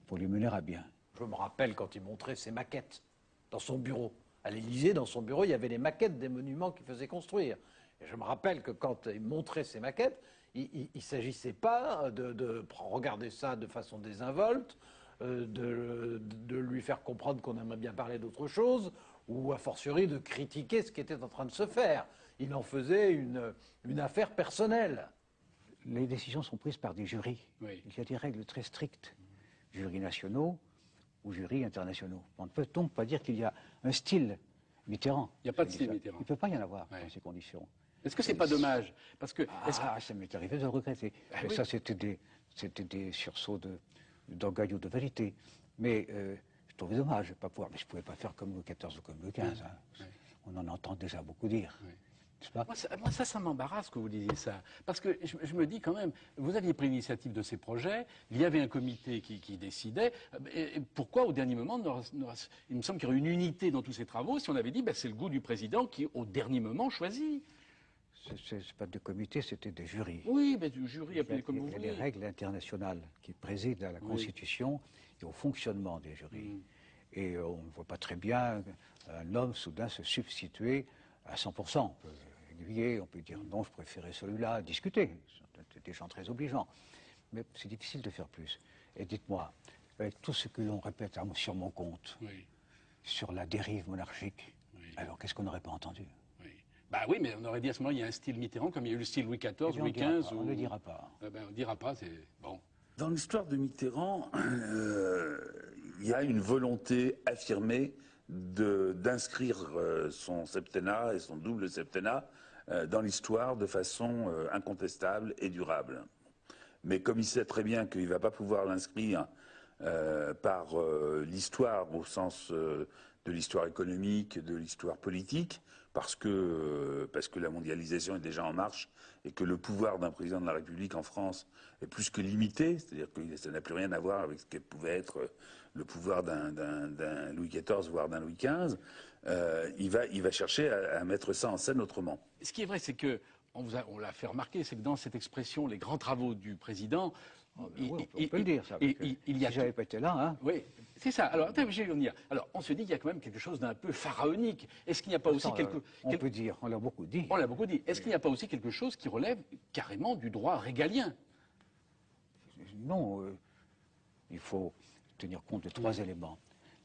pour les mener à bien. Je me rappelle quand il montrait ses maquettes dans son bureau. À l'Élysée, dans son bureau, il y avait les maquettes des monuments qu'il faisait construire. Et je me rappelle que quand il montrait ses maquettes, il ne s'agissait pas de regarder ça de façon désinvolte, de lui faire comprendre qu'on aimerait bien parler d'autre chose, ou a fortiori de critiquer ce qui était en train de se faire. Il en faisait une affaire personnelle. Les décisions sont prises par des jurys. Oui. Il y a des règles très strictes. Jurys nationaux ou jurys internationaux. On ne peut donc pas dire qu'il y a un style Mitterrand. Il n'y a pas de style Mitterrand. Il ne peut pas y en avoir dans ces conditions. Est-ce que c'est pas dommage? Parce que ça m'est arrivé de le regretter. Mais oui. Ça, c'était des sursauts d'orgueil ou de vérité. Mais je trouvais dommage de ne pas pouvoir. Mais je ne pouvais pas faire comme Louis XIV ou comme Louis XV. Hein. Oui. On en entend déjà beaucoup dire. Oui. Moi, ça m'embarrasse que vous disiez ça. Parce que je me dis quand même, vous aviez pris l'initiative de ces projets, il y avait un comité qui décidait. Et pourquoi, au dernier moment, il me semble qu'il y aurait une unité dans tous ces travaux si on avait dit c'est le goût du président qui, au dernier moment, choisit. C'est pas des comités, c'était des jurys. Oui, mais du jury, appelez comme vous voulez. Il y a des règles internationales qui président à la Constitution et au fonctionnement des jurys. Et on ne voit pas très bien un homme soudain se substituer à 100%. On peut aiguiller, on peut dire non, je préférais celui-là, discuter. C'est des gens très obligeants. Mais c'est difficile de faire plus. Et dites-moi, avec tout ce que l'on répète sur mon compte, sur la dérive monarchique, alors qu'est-ce qu'on n'aurait pas entendu? Bah oui, mais on aurait dit à ce moment il y a un style Mitterrand, comme il y a eu le style Louis XIV, Louis XV. On ne le dira pas. On ne dira pas, c'est bon. Dans l'histoire de Mitterrand, il y a une volonté affirmée d'inscrire son septennat et son double septennat dans l'histoire de façon incontestable et durable. Mais comme il sait très bien qu'il ne va pas pouvoir l'inscrire par l'histoire au sens de l'histoire économique, de l'histoire politique, parce que la mondialisation est déjà en marche et que le pouvoir d'un président de la République en France est plus que limité, c'est-à-dire que ça n'a plus rien à voir avec ce que pouvait être le pouvoir d'un Louis XIV, voire d'un Louis XV, il va chercher à mettre ça en scène autrement. Ce qui est vrai, c'est que, on l'a fait remarquer, c'est que dans cette expression, les grands travaux du président, on peut le dire, ça. Si j'avais pas été là, hein. Oui, c'est ça. Alors, attends, je vais venir. Alors, on se dit qu'il y a quand même quelque chose d'un peu pharaonique. Est-ce qu'il n'y a pas aussi on peut dire, on l'a beaucoup dit. On l'a beaucoup dit. Est-ce qu'il n'y a pas aussi quelque chose qui relève carrément du droit régalien? Non, il faut tenir compte de 3 éléments.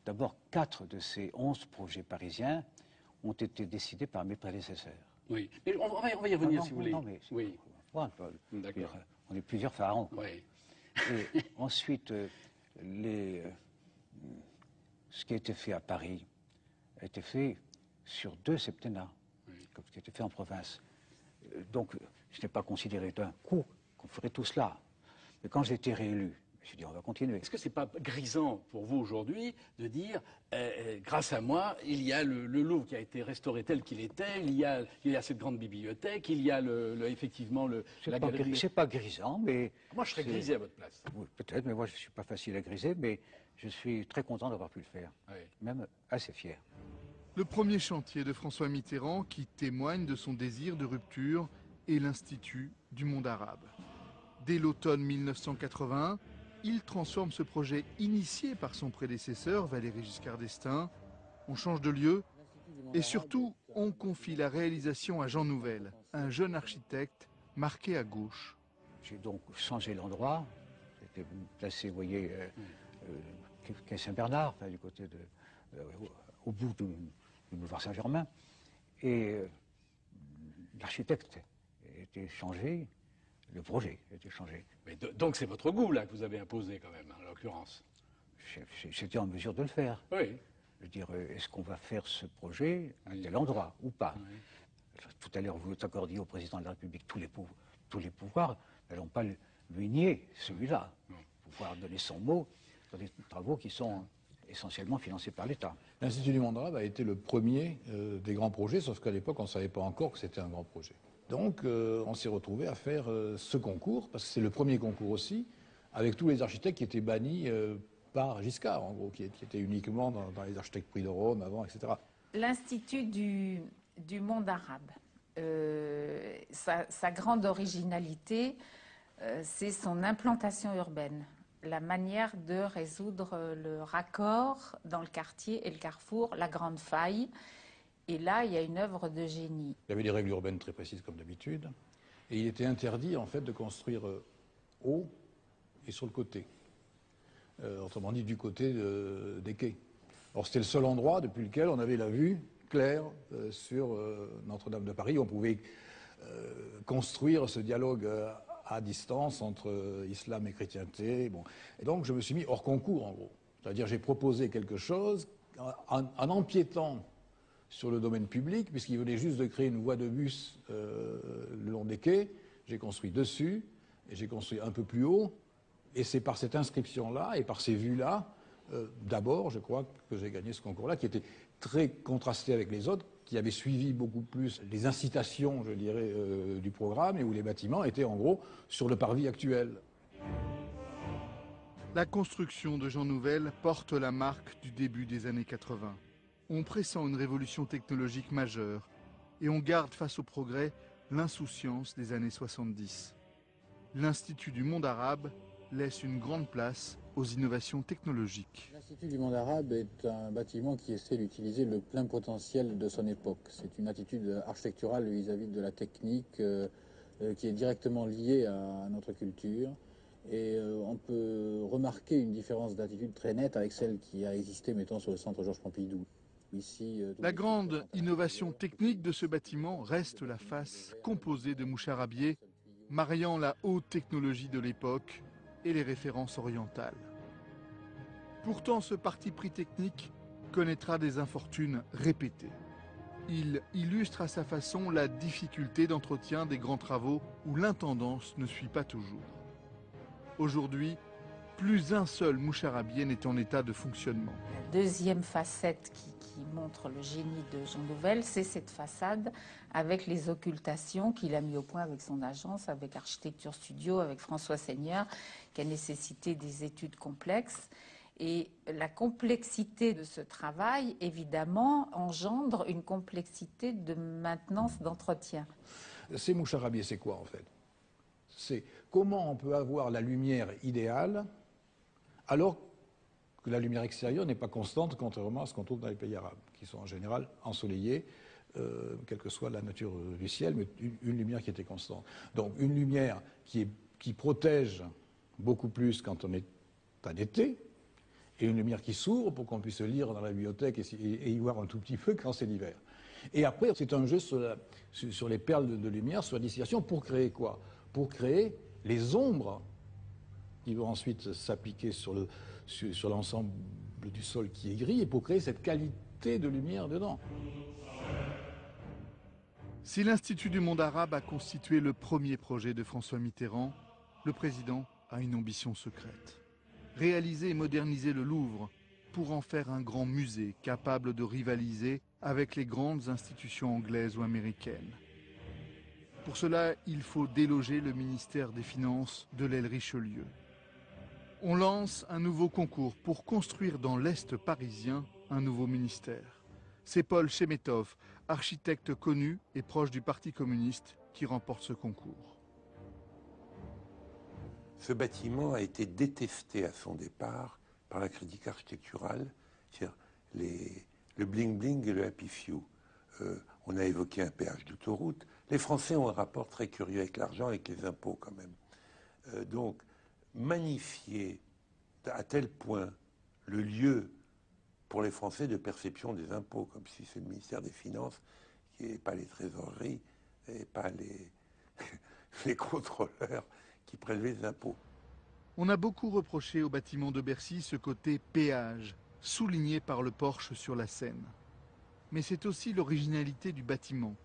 D'abord, 4 de ces 11 projets parisiens ont été décidés par mes prédécesseurs. Oui, mais on va y revenir si vous voulez. Non, mais oui. D'accord. On est plusieurs pharaons. Oui. Et ensuite, ce qui a été fait à Paris a été fait sur 2 septennats, comme ce qui a été fait en province. Donc, je n'ai pas considéré d'un coup qu'on ferait tout cela. Mais quand j'ai été réélu, je me suis dit, on va continuer. Est-ce que ce n'est pas grisant pour vous aujourd'hui de dire, grâce à moi, il y a le Louvre qui a été restauré tel qu'il était, il y a cette grande bibliothèque, il y a effectivement la galerie. C'est pas grisant, mais... Moi, je serais grisé à votre place. Oui, peut-être, mais moi, je ne suis pas facile à griser, mais je suis très content d'avoir pu le faire. Oui. Même assez fier. Le premier chantier de François Mitterrand qui témoigne de son désir de rupture est l'Institut du monde arabe. Dès l'automne 1981, il transforme ce projet initié par son prédécesseur, Valéry Giscard d'Estaing. On change de lieu et surtout, on confie la réalisation à Jean Nouvel, un jeune architecte marqué à gauche. J'ai donc changé l'endroit. J'étais placé, vous voyez, quai Saint-Bernard, enfin, du côté au bout du boulevard Saint-Germain. Et l'architecte était changé. Le projet a été changé. Mais donc c'est votre goût là que vous avez imposé quand même, en l'occurrence. J'étais en mesure de le faire. Oui. Je veux dire, est-ce qu'on va faire ce projet à tel endroit ou pas? Tout à l'heure, vous accordiez au président de la République tous les pouvoirs. N'allons pas lui nier celui-là. Pouvoir donner son mot sur des travaux qui sont essentiellement financés par l'État. L'Institut du monde arabe a été le premier des grands projets, sauf qu'à l'époque, on ne savait pas encore que c'était un grand projet. Donc, on s'est retrouvé à faire ce concours, parce que c'est le premier concours aussi, avec tous les architectes qui étaient bannis par Giscard, en gros, qui étaient uniquement dans les architectes prix de Rome avant, etc. L'Institut du monde arabe, sa grande originalité, c'est son implantation urbaine, la manière de résoudre le raccord dans le quartier et le carrefour, la grande faille. Et là, il y a une œuvre de génie. Il y avait des règles urbaines très précises, comme d'habitude. Et il était interdit, en fait, de construire haut et sur le côté. Autrement dit, du côté des quais. Or, c'était le seul endroit depuis lequel on avait la vue claire sur Notre-Dame de Paris. On pouvait construire ce dialogue à distance entre islam et chrétienté. Bon. Et donc, je me suis mis hors concours, en gros. C'est-à-dire, j'ai proposé quelque chose en empiétant sur le domaine public, puisqu'il venait juste de créer une voie de bus le long des quais. J'ai construit dessus, et j'ai construit un peu plus haut. Et c'est par cette inscription-là et par ces vues-là, d'abord, je crois, que j'ai gagné ce concours-là, qui était très contrasté avec les autres, qui avait suivi beaucoup plus les incitations, je dirais, du programme, et où les bâtiments étaient en gros sur le parvis actuel. La construction de Jean Nouvel porte la marque du début des années 80. On pressent une révolution technologique majeure et on garde face au progrès l'insouciance des années 70. L'Institut du monde arabe laisse une grande place aux innovations technologiques. L'Institut du monde arabe est un bâtiment qui essaie d'utiliser le plein potentiel de son époque. C'est une attitude architecturale vis-à-vis de la technique qui est directement liée à notre culture. Et on peut remarquer une différence d'attitude très nette avec celle qui a existé, mettons, sur le centre Georges Pompidou. Ici, la grande innovation technique de ce bâtiment reste la face composée de moucharabiés, mariant la haute technologie de l'époque et les références orientales. Pourtant, ce parti pris technique connaîtra des infortunes répétées. Il illustre à sa façon la difficulté d'entretien des grands travaux où l'intendance ne suit pas toujours. Aujourd'hui, plus un seul moucharabié n'est en état de fonctionnement. La deuxième facette qui montre le génie de Jean Nouvel, c'est cette façade avec les occultations qu'il a mis au point avec son agence, avec Architecture Studio, avec François Seigneur, qui a nécessité des études complexes. Et la complexité de ce travail, évidemment, engendre une complexité de maintenance, d'entretien. Ces moucharabiés, c'est quoi en fait? C'est comment on peut avoir la lumière idéale alors que la lumière extérieure n'est pas constante, contrairement à ce qu'on trouve dans les pays arabes, qui sont en général ensoleillés, quelle que soit la nature du ciel, mais une lumière qui était constante. Donc une lumière qui protège beaucoup plus quand on est en été, et une lumière qui s'ouvre pour qu'on puisse lire dans la bibliothèque et y voir un tout petit peu quand c'est l'hiver. Et après, c'est un jeu sur les perles de lumière, sur la distillation, pour créer quoi? Pour créer les ombres qui vont ensuite s'appliquer sur l'ensemble du sol qui est gris, et pour créer cette qualité de lumière dedans. Si l'Institut du monde arabe a constitué le premier projet de François Mitterrand, le président a une ambition secrète. Réaliser et moderniser le Louvre pour en faire un grand musée capable de rivaliser avec les grandes institutions anglaises ou américaines. Pour cela, il faut déloger le ministère des Finances de l'aile Richelieu. On lance un nouveau concours pour construire dans l'Est parisien un nouveau ministère. C'est Paul Chemetov, architecte connu et proche du Parti communiste, qui remporte ce concours. Ce bâtiment a été détesté à son départ par la critique architecturale, c'est-à-dire le bling-bling et le happy few. On a évoqué un péage d'autoroute. Les Français ont un rapport très curieux avec l'argent, avec les impôts quand même. Donc, magnifier à tel point le lieu pour les Français de perception des impôts, comme si c'est le ministère des Finances, et pas les trésoreries, et pas les contrôleurs qui prélevaient les impôts. On a beaucoup reproché au bâtiment de Bercy ce côté péage, souligné par le porche sur la Seine. Mais c'est aussi l'originalité du bâtiment.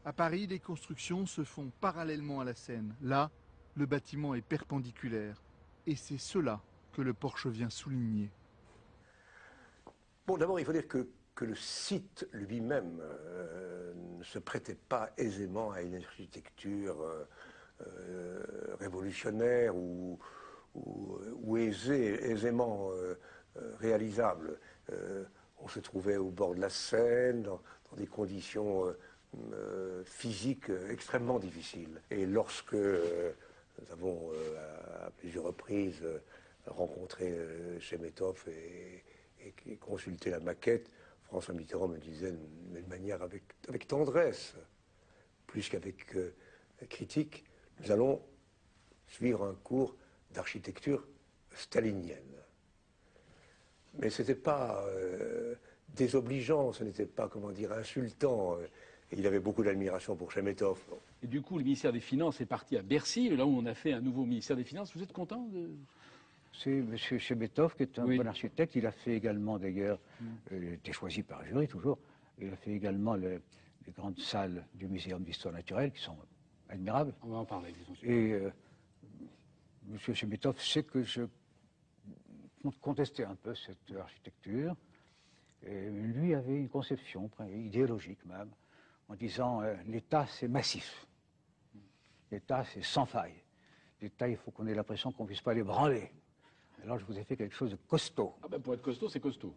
À Paris, les constructions se font parallèlement à la Seine. Là, le bâtiment est perpendiculaire. Et c'est cela que le porche vient souligner. Bon, d'abord, il faut dire que le site lui-même ne se prêtait pas aisément à une architecture révolutionnaire ou aisément réalisable. On se trouvait au bord de la Seine, dans des conditions physiques extrêmement difficiles. Et lorsque nous avons à plusieurs reprises rencontré Chemetov et consulté la maquette, François Mitterrand me disait d'une manière avec tendresse, plus qu'avec critique, nous allons suivre un cours d'architecture stalinienne. Mais ce n'était pas désobligeant, ce n'était pas, comment dire, insultant. Et il avait beaucoup d'admiration pour Chemetov. Et du coup, le ministère des Finances est parti à Bercy, là où on a fait un nouveau ministère des Finances. Vous êtes content de... C'est M. Chemetov qui est un bon architecte. Il a fait également, d'ailleurs, il a été choisi par le jury toujours, il a fait également les grandes salles du Muséum d'histoire naturelle qui sont admirables. On va en parler, disons. Et M. Chemetov sait que je contestais un peu cette architecture. Et lui avait une conception idéologique même, en disant l'État c'est massif, l'État c'est sans faille, l'État il faut qu'on ait l'impression qu'on ne puisse pas l'ébranler. Alors je vous ai fait quelque chose de costaud. Ah ben pour être costaud, c'est costaud.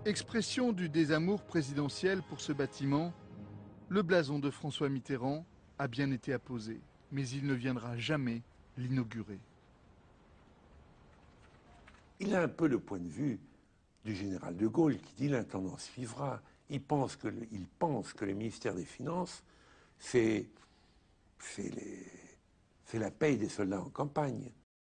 Expression du désamour présidentiel pour ce bâtiment, le blason de François Mitterrand a bien été apposé, mais il ne viendra jamais l'inaugurer. Il a un peu le point de vue du général de Gaulle qui dit l'intendant suivra. Il pense que le ministère des Finances, c'est la paye des soldats en campagne.